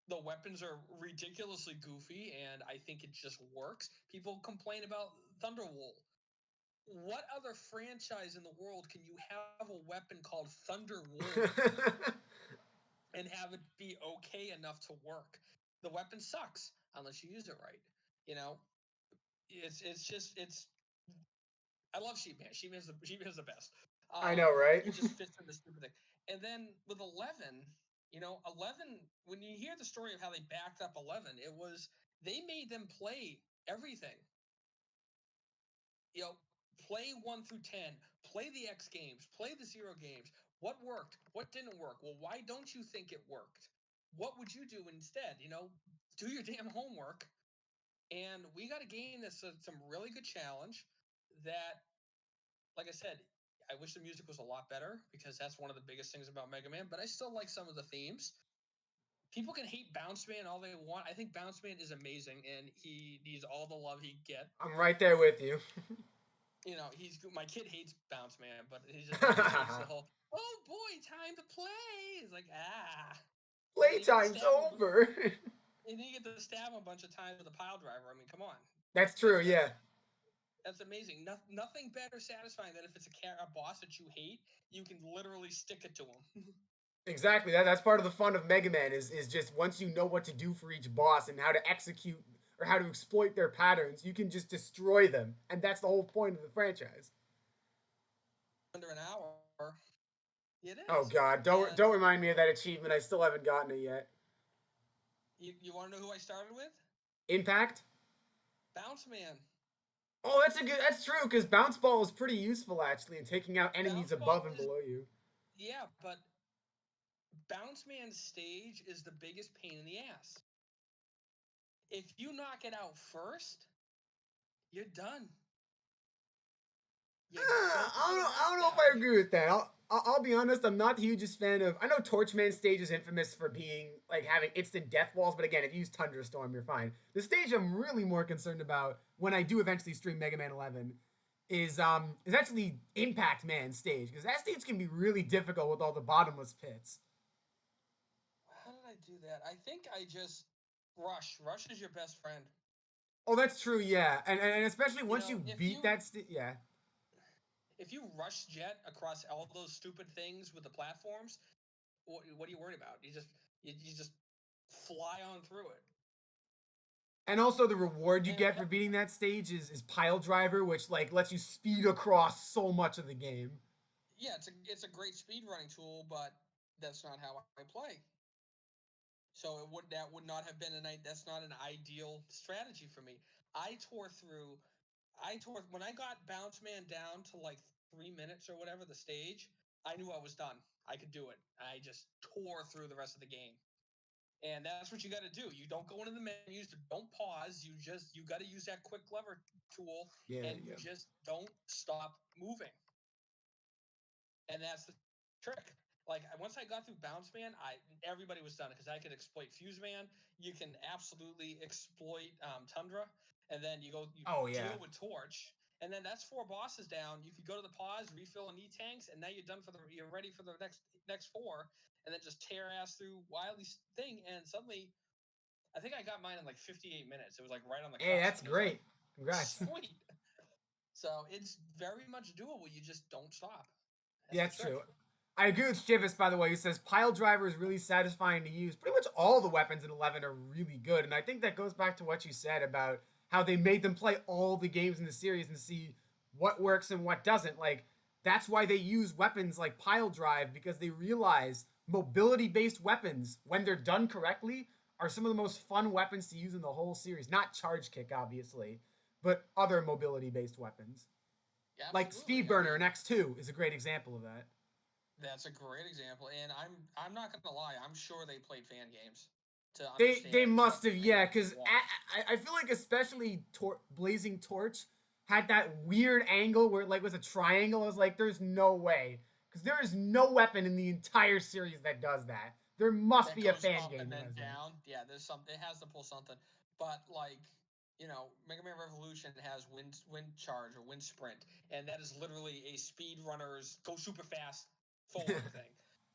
The weapons are ridiculously goofy, and I think it just works. People complain about Thunderwool. What other franchise in the world can you have a weapon called Thunderwool and have it be okay enough to work? The weapon sucks unless you use it right. You know, it's just it's. I love Sheepman. Sheepman's the best. I know, right? He just fits in the stupid thing. And then with 11, 11. When you hear the story of how they backed up 11, it was they made them play everything. you know, Play 1 through 10, play the X games, play the Zero games. What worked? What didn't work? Well, why don't you think it worked? What would you do instead? Do your damn homework. And we got a game that's some really good challenge that, like I said, I wish the music was a lot better because that's one of the biggest things about Mega Man, but I still like some of the themes. People can hate Bounce Man all they want. I think Bounce Man is amazing and he needs all the love he get. I'm right there with you. He's my kid hates Bounce Man, but he just hates the whole oh boy, time to play. He's like and then you get to Playtime's stab him, over. and then you get to stab him a bunch of times with a pile driver. I mean, come on, That's true, that's yeah. that's that's amazing. Nothing better satisfying than if it's a boss that you hate, you can literally stick it to him. Exactly. That's part of the fun of Mega Man is just once you know what to do for each boss and how to execute or how to exploit their patterns, you can just destroy them. And that's the whole point of the franchise. Under an hour, it Oh is. god, And don't remind me of that achievement. I still haven't gotten it yet. you want to know who I started with? Impact? Bounce Man. Oh, that's true cuz bounce ball is pretty useful actually in taking out enemies Bounce above Ball and is below you. yeah, but Bounce Man's stage is the biggest pain in the ass. If you knock it out first, you're done. You go to the I next don't know if I guy. agree with that. I'll be honest. I'm not the hugest fan of. I know Torchman's stage is infamous for being like having instant death walls, but again, if you use Tundra Storm, you're fine. The stage I'm really more concerned about when I do eventually stream Mega Man 11 is actually Impact Man stage because that stage can be really difficult with all the bottomless pits. How did I do that? I think I just rush. Rush is your best friend. Oh, that's true. Yeah, and especially You once know, you if beat you that yeah. if you rush Jet across all those stupid things with the platforms, what are you worried about? You just fly on through it. And also the reward you And get for beating that stage is Pile Driver, which like lets you speed across so much of the game. yeah, it's a great speed running tool, but that's not how I play. So that would not have been that's not an ideal strategy for me. I tore through when I got Bounce Man down to like 3 minutes or whatever the stage, I knew I was done. I could do it. I just tore through the rest of the game. And that's what you got to do. You don't go into the menus, don't pause. You got to use that quick lever tool Yeah, and you yeah. just don't stop moving. And that's the trick. Like once I got through Bounce Man, everybody was done because I could exploit Fuse Man. You can absolutely exploit Tundra, and then you Oh yeah. deal with Torch, and then that's 4 bosses down. You could go to the pause, refill an E tanks, and now you're ready for the next 4, and then just tear ass through Wily's thing, and suddenly I think I got mine in like 58 minutes. It was like right on the Hey, cusp. that's It was like great. Congrats. sweet. So it's very much doable. You just don't stop. That's Yeah, the that's trick. true. I agree with Shivis, by the way, who says Pile Driver is really satisfying to use. Pretty much all the weapons in 11 are really good, and I think that goes back to what you said about how they made them play all the games in the series and see what works and what doesn't. Like, that's why they use weapons like Pile Drive, because they realize mobility based weapons, when they're done correctly, are some of the most fun weapons to use in the whole series. Not Charge Kick, obviously, but other mobility based weapons. Yeah, Like absolutely. Speed I Burner in mean, X2 is a great example of that. that's a great example, and I'm not gonna lie. I'm sure they played fan games to They understand what must have, Mega yeah, Man because wants. I feel like especially Blazing Torch had that weird angle where it like was a triangle. I was like, there's no way, because there is no weapon in the entire series that does that. There must That be a goes fan up game and that then has that. down. Yeah, there's some. It has to pull something, but like Mega Man Revolution has wind charge or wind sprint, and that is literally a speedrunner's go super fast forward thing.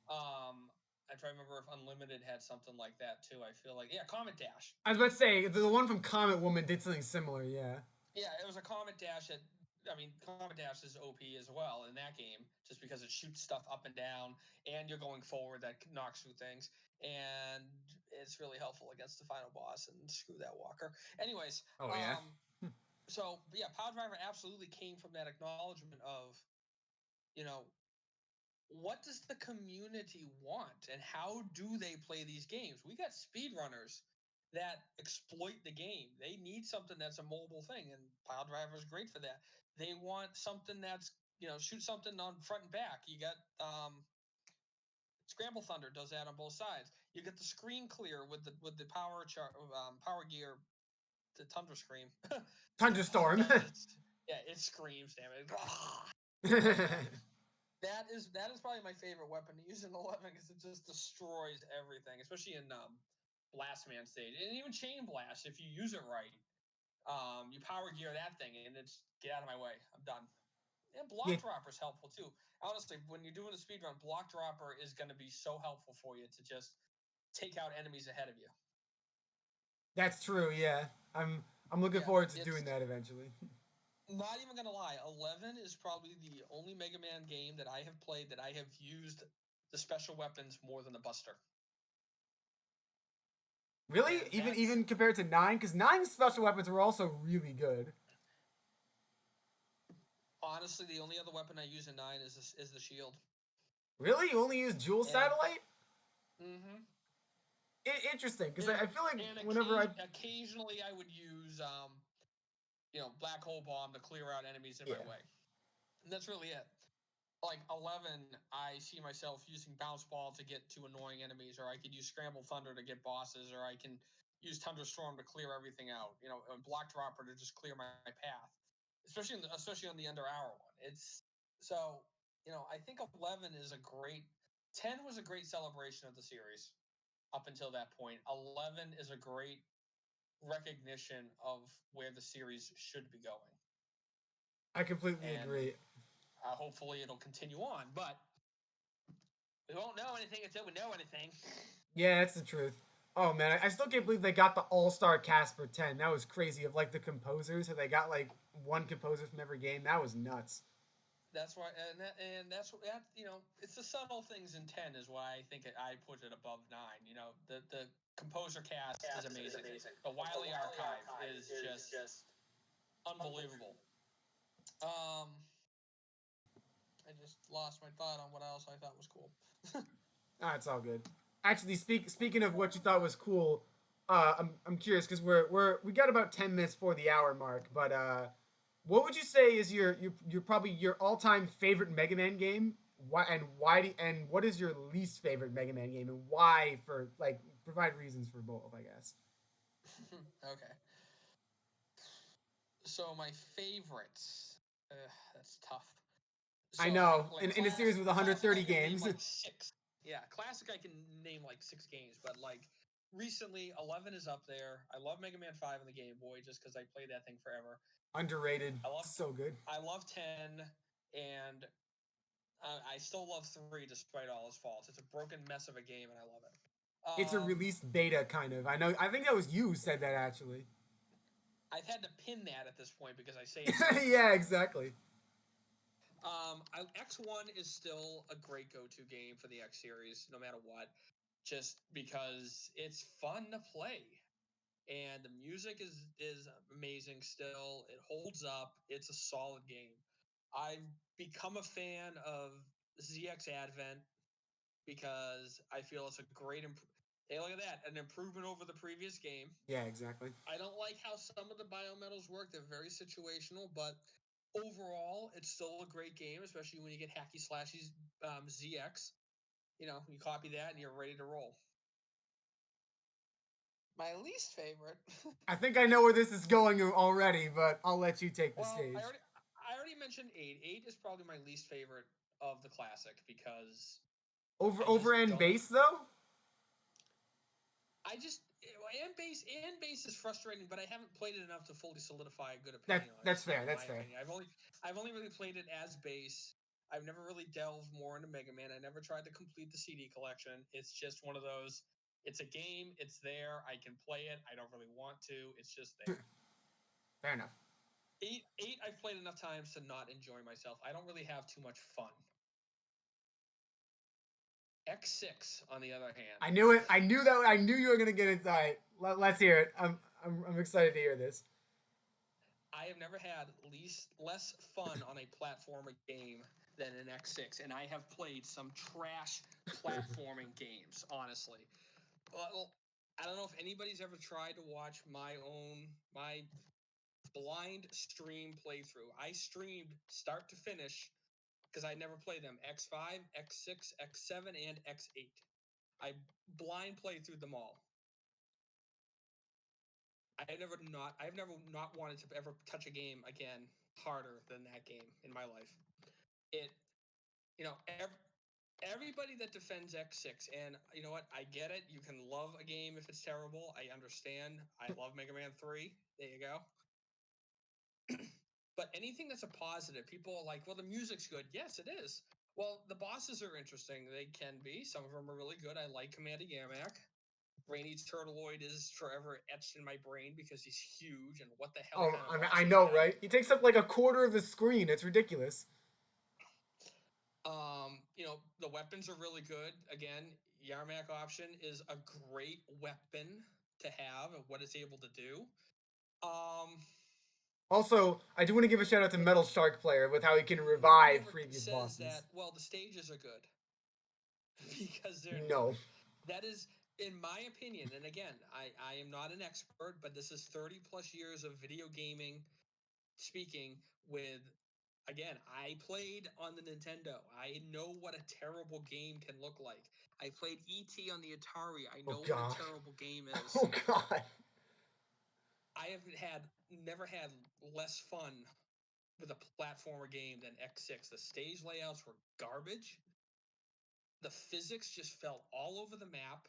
I try to remember if Unlimited had something like that too. I feel like Comet Dash. I was about to say the one from Comet Woman did something similar. Yeah, Yeah, it was a Comet Dash that. I mean, Comet Dash is OP as well in that game, just because it shoots stuff up and down, and you're going forward that knocks through things, and it's really helpful against the final boss. And screw that Walker. Anyways, oh yeah. so yeah, Power Driver absolutely came from that acknowledgement of, you know, what does the community want and how do they play these games? We got speedrunners that exploit the game. They need something that's a mobile thing, and Pile Driver is great for that. They want something that's shoot something on front and back. You got Scramble Thunder does that on both sides. You get the screen clear with the power gear, the Tundra Scream. Thunderstorm. That just it screams, damn it. But that is probably my favorite weapon to use in 11 because it just destroys everything, especially in Blast Man stage and even Chain Blast. If you use it right, you power gear that thing and it's get out of my way. I'm done. And Yeah, block dropper is helpful too. Honestly, when you're doing a speed run, block dropper is going to be so helpful for you to just take out enemies ahead of you. that's true. Yeah, I'm looking Yeah, forward to doing it's that eventually. not even gonna lie. 11 is probably the only Mega Man game that I have played that I have used the special weapons more than the Buster. Really, And even compared to 9, because 9's special weapons were also really good. honestly the only other weapon I use in 9 is the shield. Really, you only use Jewel And Satellite? mm-hmm. Interesting, because and I feel like whenever I occasionally I would use black hole bomb to clear out enemies in yeah my way. And that's really it. Like 11, I see myself using bounce ball to get to annoying enemies, or I could use scramble thunder to get bosses, or I can use thunderstorm to clear everything out. A block dropper to just clear my path, especially on the under hour one. It's so I think 11 is a great. 10 was a great celebration of the series up until that point. 11 is a great recognition of where the series should be going, I completely and agree. hopefully it'll continue on. But we won't know anything until we know anything. Yeah, that's the truth. Oh man, I still can't believe they got the all-star cast for 10. That was crazy. Of like the composers, so they got like one composer from every game. That was nuts. That's why, and that's what it's the subtle things in 10 is why I think I put it above 9. The composer cast is amazing. The Wiley archive is just unbelievable. Um, I just lost my thought on what else I thought was cool. Ah, it's all good. Actually, speaking of what you thought was cool, I'm curious because we got about 10 minutes for the hour mark, but what would you say is your probably your all time favorite Mega Man game? And what is your least favorite Mega Man game and why? For like provide reasons for both, I guess. Okay, so my favorites. That's tough. I So know in a series classic, with classic, I 130 can name games. like six. Yeah, classic, I can name like six games, but like recently, 11 is up there. I love Mega Man 5 on the Game Boy just because I played that thing forever. Underrated, I love, so good. I love 10, and I still love 3 despite all its faults. It's a broken mess of a game, and I love it. It's a released beta kind of. I know. I think that was you who said that actually. I've had to pin that at this point because I say it so much. Yeah, exactly. X1 is still a great go-to game for the X series, no matter what, just because it's fun to play, and the music is amazing. Still, it holds up. It's a solid game. I've become a fan of ZX Advent because I feel it's a great. Hey, look at that! An improvement over the previous game. Yeah, exactly. I don't like how some of the biometals work. They're very situational, but overall, it's still a great game, especially when you get hacky slashy ZX. You copy that and you're ready to roll. My least favorite. I think I know where this is going already, but I'll let you take the Well, stage. I already mentioned 8. 8 is probably my least favorite of the classic because Over I over just and don't. base though. I just and base is frustrating, but I haven't played it enough to fully solidify a good That opinion on it. that's fair. In That's my fair. opinion, I've only really played it as base. I've never really delved more into Mega Man. I never tried to complete the CD collection. It's just one of those. It's a game. It's there. I can play it. I don't really want to. It's just there. Fair enough. Eight. I've played enough times to not enjoy myself. I don't really have too much fun. X6, on the other hand, I knew it. I knew that. I knew you were gonna get inside. Let's hear it. I'm excited to hear this. I have never had less fun on a platformer game than an X6, and I have played some trash platforming games. Honestly, well, I don't know if anybody's ever tried to watch my blind stream playthrough. I streamed start to finish because I never played them. X5, X6, X7, and X8. I blind played through them all. I've never not wanted to ever touch a game again harder than that game in my life. It you know everybody that defends X6, and you know what, I get it. You can love a game if it's terrible. I understand. I love Mega Man 3. There you go. But anything that's a positive, people are like, well, the music's good. Yes, it is. Well, the bosses are interesting. They can be. Some of them are really good. I like Commander Yamak. Rainy Turtleoid is forever etched in my brain because he's huge, and what the hell Oh, kind of boss I is know, that? right? He takes up like a quarter of the screen. It's ridiculous. The weapons are really good. Again, Yarmak option is a great weapon to have and what it's able to do. Um, Also, I do want to give a shout out to Metal Shark Player with how he can Nobody revive ever previous says bosses. that. Well, the stages are good because they're new. No. That is, in my opinion, and again, I am not an expert, but this is 30 plus years of video gaming speaking with. Again, I played on the Nintendo. I know what a terrible game can look like. I played E.T. on the Atari. I Oh know what a god. terrible game is. Oh god. I have never had less fun with a platformer game than X6. The stage layouts were garbage. The physics just felt all over the map.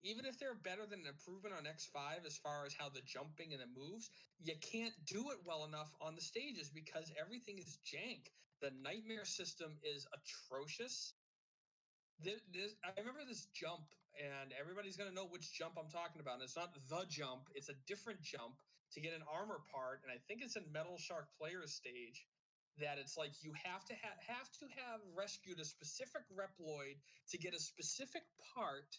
Even if they're better than an improvement on X5 as far as how the jumping and the moves, you can't do it well enough on the stages because everything is jank. The nightmare system is atrocious. I remember this jump, and everybody's going to know which jump I'm talking about. And it's not the jump, it's a different jump to get an armor part. And I think it's in Metal Shark Player's stage that it's like you have rescued a specific Reploid to get a specific part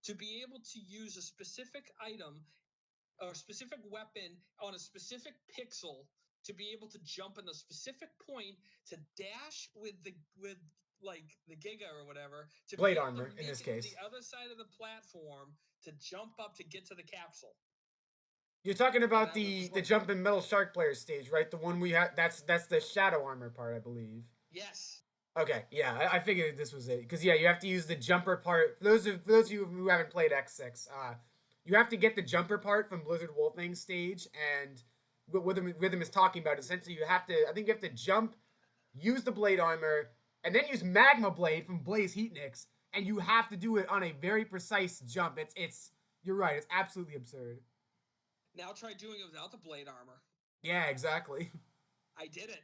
to be able to use a specific item or specific weapon on a specific pixel to be able to jump in a specific point to dash with like the Giga or whatever to Blade be able to armor in make this it to the case. other side of the platform to jump up to get to the capsule. You're talking And about I was the like, jump in Metal Shark Player stage, right? The one we had. That's the shadow armor part, I believe. yes, Okay, yeah, I figured this was it because yeah, you have to use the jumper part. For those of you who haven't played X6, you have to get the jumper part from Blizzard Wolfang's stage, and what the rhythm is talking about. Essentially, you have to. I think you have to jump, use the blade armor, and then use Magma Blade from Blaze Heatnix, and you have to do it on a very precise jump. It's. You're right. It's absolutely absurd. now try doing it without the blade armor. Yeah, exactly. I did it.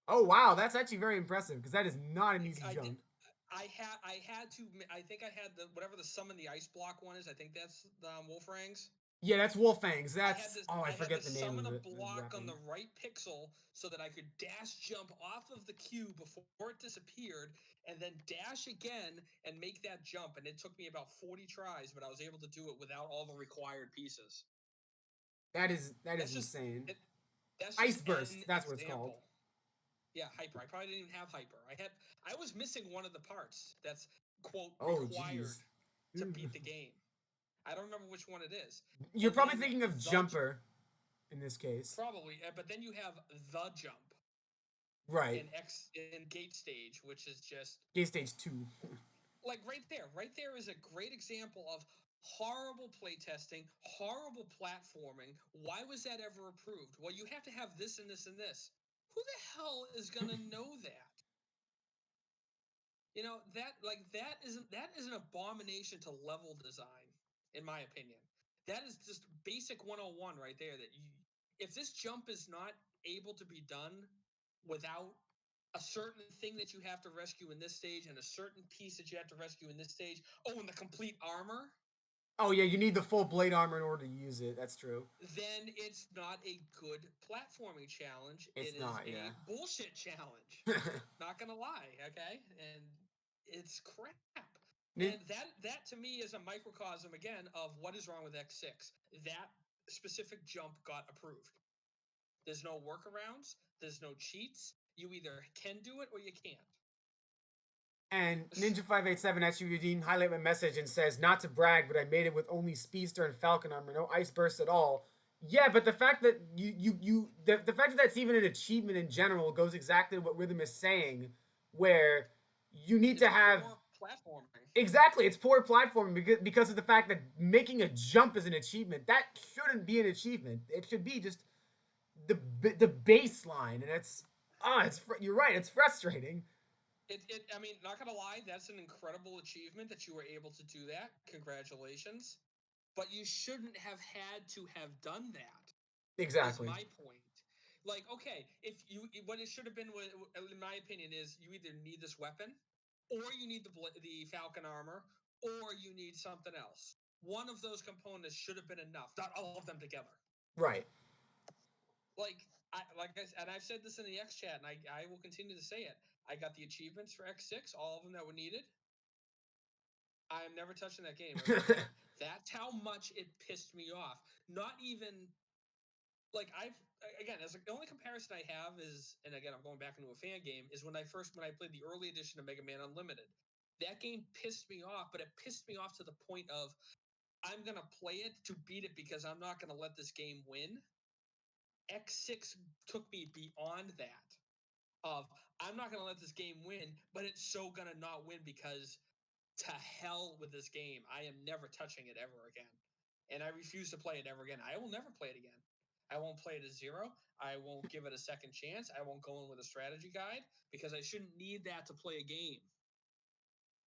Oh wow, that's actually very impressive because that is not an easy I did. jump. I had to. I think I had the whatever the summon the ice block one is. I think that's Wolfrang's. Yeah, that's Wolfangs. I had That's this oh, I I had to forget the name summon of a it. The block on weapon. the right pixel so that I could dash jump off of the cube before it disappeared, and then dash again and make that jump. And it took me about 40 tries, but I was able to do it without all the required pieces. That is That's just insane. it, that's just Ice an burst. That's what it's called. example. Yeah, hyper. I probably didn't even have hyper. I was missing one of the parts that's quote Oh, required jeez. to beat the game. I don't remember which one it is. You're And probably then thinking of the Jumper in this case. probably, but then you have the jump Right. in gate stage, which is just Gate stage 2. like right there. Right there is a great example of horrible playtesting, horrible platforming. Why was that ever approved? Well, you have to have this and this and this. Who the hell is gonna know that? You know that is an abomination to level design, in my opinion. That is just basic 101 right there. That you, if this jump is not able to be done without a certain thing that you have to rescue in this stage and a certain piece that you have to rescue in this stage, oh, and the complete armor, Oh yeah, you need the full blade armor in order to use it. That's true. then it's not a good platforming challenge. It's It is not, a yeah. bullshit challenge. Not gonna lie, okay? And it's crap. And that to me is a microcosm again of what is wrong with X6. That specific jump got approved. There's no workarounds, there's no cheats. You either can do it or you can't. And Ninja587 SUVD highlight my message and says, not to brag, but I made it with only Speedster and Falcon armor, no ice burst at all. Yeah, but the fact that the fact that that's even an achievement in general goes exactly what Rhythm is saying, where you need It's to have poor platforming. exactly it's poor platforming because of the fact that making a jump is an achievement. That shouldn't be an achievement. It should be just the baseline, and you're right. It's frustrating. I mean, not gonna lie, that's an incredible achievement that you were able to do that. Congratulations. But you shouldn't have had to have done that. Is Exactly. my point. Like, okay, if you what it should have been, in my opinion, is you either need this weapon, or you need the Falcon armor, or you need something else. One of those components should have been enough, not all of them together. Right. And I've said this in the X chat, and I will continue to say it. I got the achievements for X6, all of them that were needed. I am never touching that game ever again. That's how much it pissed me off. Not even like I've again as the only comparison I have is, and again I'm going back into a fan game, is when I played the early edition of Mega Man Unlimited. That game pissed me off, but it pissed me off to the point of I'm gonna play it to beat it because I'm not gonna let this game win. X6 took me beyond that. Of I'm not gonna let this game win, but it's so gonna not win because to hell with this game. I am never touching it ever again. And I refuse to play it ever again. I will never play it again. I won't play it as zero. I won't give it a second chance. I won't go in with a strategy guide because I shouldn't need that to play a game.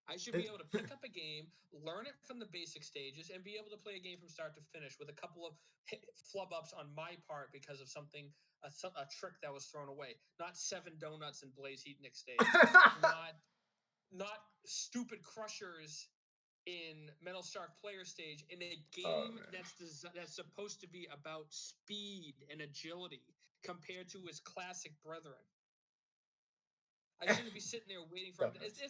I should be able to pick up a game, learn it from the basic stages, and be able to play a game from start to finish with a couple of flub ups on my part because of a trick that was thrown away. Not 7 donuts in Blaze Heatnik stage. Not stupid crushers in Metal Shark Player Stage in a Oh game man. that's supposed to be about speed and agility compared to his classic brethren. I shouldn't be sitting there waiting for him. Donuts.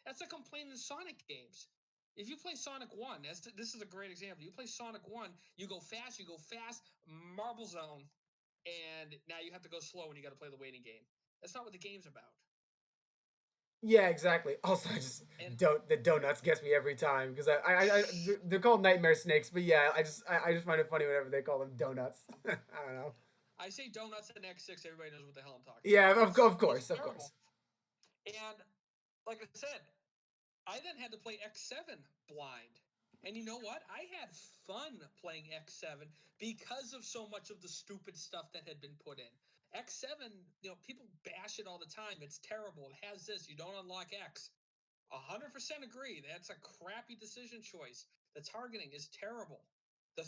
That's a complaint in Sonic games. If you play Sonic 1, this is a great example. You play Sonic 1, you go fast, Marble Zone, and now you have to go slow and you got to play the waiting game. That's not what the game's about. Yeah, exactly. Also, And the donuts gets me every time because they're called nightmare snakes, but yeah, I just find it funny whenever they call them donuts. I don't know. I say donuts and X6, everybody knows what the hell I'm talking Yeah, about. of It's course, of terrible. course. And like I said, I then had to play X7 blind. And you know what? I had fun playing X7 because of so much of the stupid stuff that had been put in. X7, people bash it all the time. It's terrible. It has this. You don't unlock X. 100% agree. That's a crappy decision choice. The targeting is terrible. The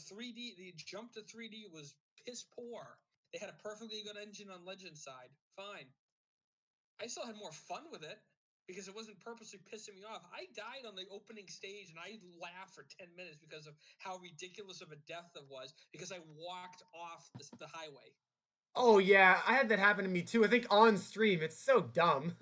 jump to 3D was piss poor. They had a perfectly good engine on Legend side. Fine. I still had more fun with it. because it wasn't purposely pissing me off. I died on the opening stage and I laughed for 10 minutes because of how ridiculous of a death it was because I walked off the highway. Oh yeah, I had that happen to me too. I think on stream. It's so dumb.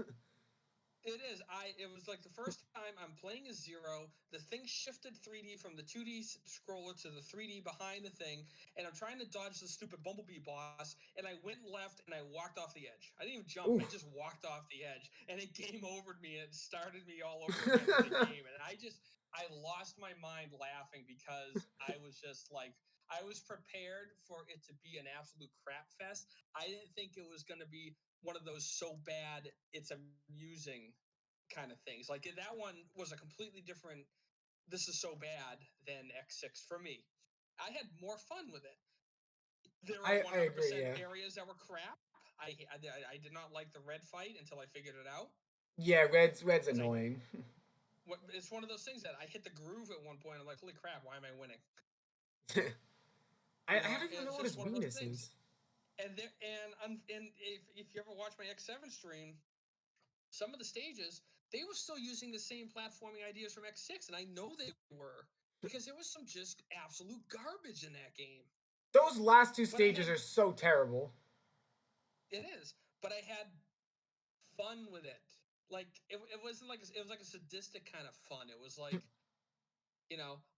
It is. It was like the first time I'm playing a Zero. The thing shifted 3D from the 2D scroller to the 3D behind the thing, and I'm trying to dodge the stupid Bumblebee boss, and I went left and I walked off the edge. I didn't even jump. I Oof. just walked off the edge, and it game overed me and it started me all over again with the game. And I lost my mind laughing because I was just like I was prepared for it to be an absolute crap fest. I didn't think it was going to be one of those so bad it's amusing kind of things. Like that one was a completely different. This is so bad than X6 for me. I had more fun with it. There are I agree. 100% Yeah. areas that were crap. I did not like the red fight until I figured it out. Yeah, red's Because annoying. it's one of those things that I hit the groove at one point. I'm like, holy crap, why am I winning? I don't even know It's what his just one of those weakness things. is. And if you ever watch my X7 stream, some of the stages they were still using the same platforming ideas from X6, and I know they were because there was some just absolute garbage in that game. Those last two But I stages had are so terrible. it is, but I had fun with it. Like it wasn't like it was like a sadistic kind of fun. It was like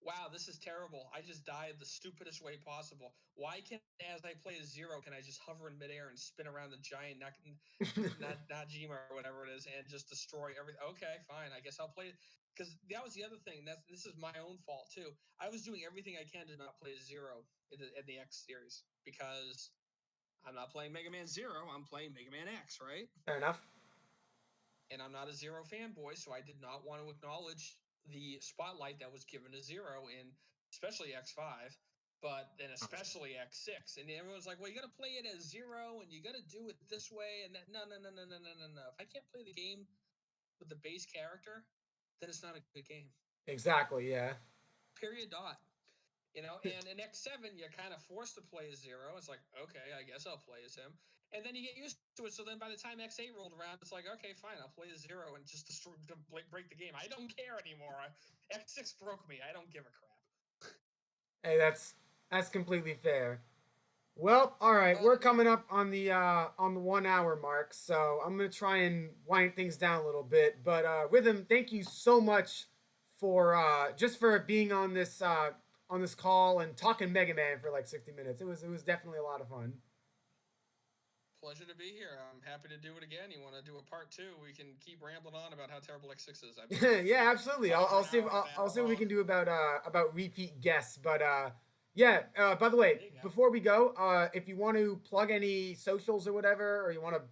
wow, this is terrible. I just died the stupidest way possible. Why can't, as I play a Zero, can I just hover in midair and spin around the giant Najima or whatever it is and just destroy everything? Okay, fine. I guess I'll play it. Because that was the other thing. This is my own fault, too. I was doing everything I can to not play Zero in the X series because I'm not playing Mega Man Zero. I'm playing Mega Man X, right? Fair enough. And I'm not a Zero fanboy, so I did not want to acknowledge the spotlight that was given to Zero in especially X5, but then especially X6. And everyone's like, well, you got to play it as Zero and you got to do it this way. And that, no, no, no, no, no, no, no, no. If I can't play the game with the base character, then it's not a good game. Exactly. Yeah. Period. Dot. And in X7, you're kind of forced to play as Zero. It's like, okay, I guess I'll play as him. And then you get used to it. So then by the time X8 rolled around, it's like, okay, fine, I'll play as Zero and just break the game. I don't care anymore. X6 broke me. I don't give a crap. Hey, that's completely fair. Well, all right, we're coming up on the 1 hour mark, so I'm gonna try and wind things down a little bit. But Rhythm, thank you so much for just for being on this call and talking Mega Man for like 60 minutes. It was definitely a lot of fun. Pleasure to be here. I'm happy to do it again. You want to do a part two? We can keep rambling on about how terrible X6 is. I've been Yeah, absolutely. on for I'll an see. hour with that I'll see what we alone. can do about repeat guests. But yeah. By the way, There you go. before we go, if you want to plug any socials or whatever, or you want to,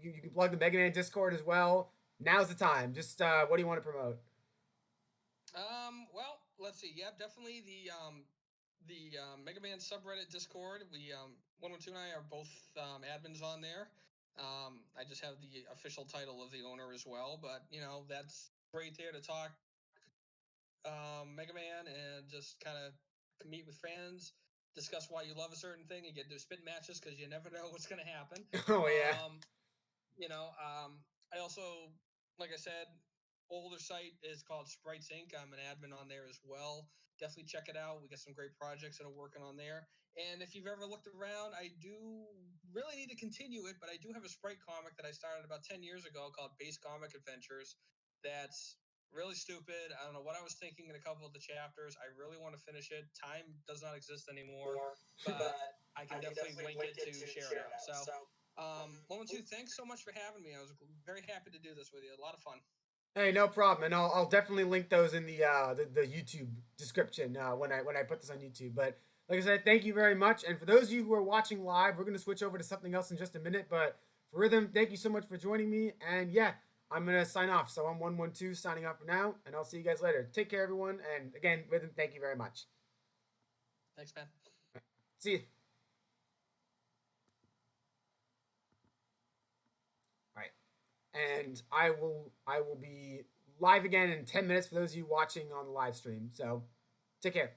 you can plug the Mega Man Discord as well. Now's the time. Just what do you want to promote? Well, let's see. Yeah, definitely the Mega Man subreddit Discord. We 112 and I are both admins on there. I just have the official title of the owner as well, but that's great there to talk Mega Man and just kind of meet with fans, discuss why you love a certain thing, and get to spit matches because you never know what's going to happen. Oh yeah. Um, I also, like I said, older site is called Sprites Inc. I'm an admin on there as well. Definitely check it out. We got some great projects that are working on there. And if you've ever looked around, I do really need to continue it, but I do have a sprite comic that I started about 10 years ago called Base Comic Adventures. That's really stupid. I don't know what I was thinking in a couple of the chapters. I really want to finish it. Time does not exist anymore, but I can definitely link it to share it out. So, 112, thanks so much for having me. I was very happy to do this with you. A lot of fun. Hey, no problem, and I'll definitely link those in the YouTube description when I put this on YouTube. But like I said, thank you very much. And for those of you who are watching live, we're gonna switch over to something else in just a minute. But for Rhythm, thank you so much for joining me. And yeah, I'm gonna sign off. So I'm 112 signing off for now, and I'll see you guys later. Take care, everyone. And again, Rhythm, thank you very much. Thanks, man. See you. All right. And I will be live again in 10 minutes for those of you watching on the live stream. So take care.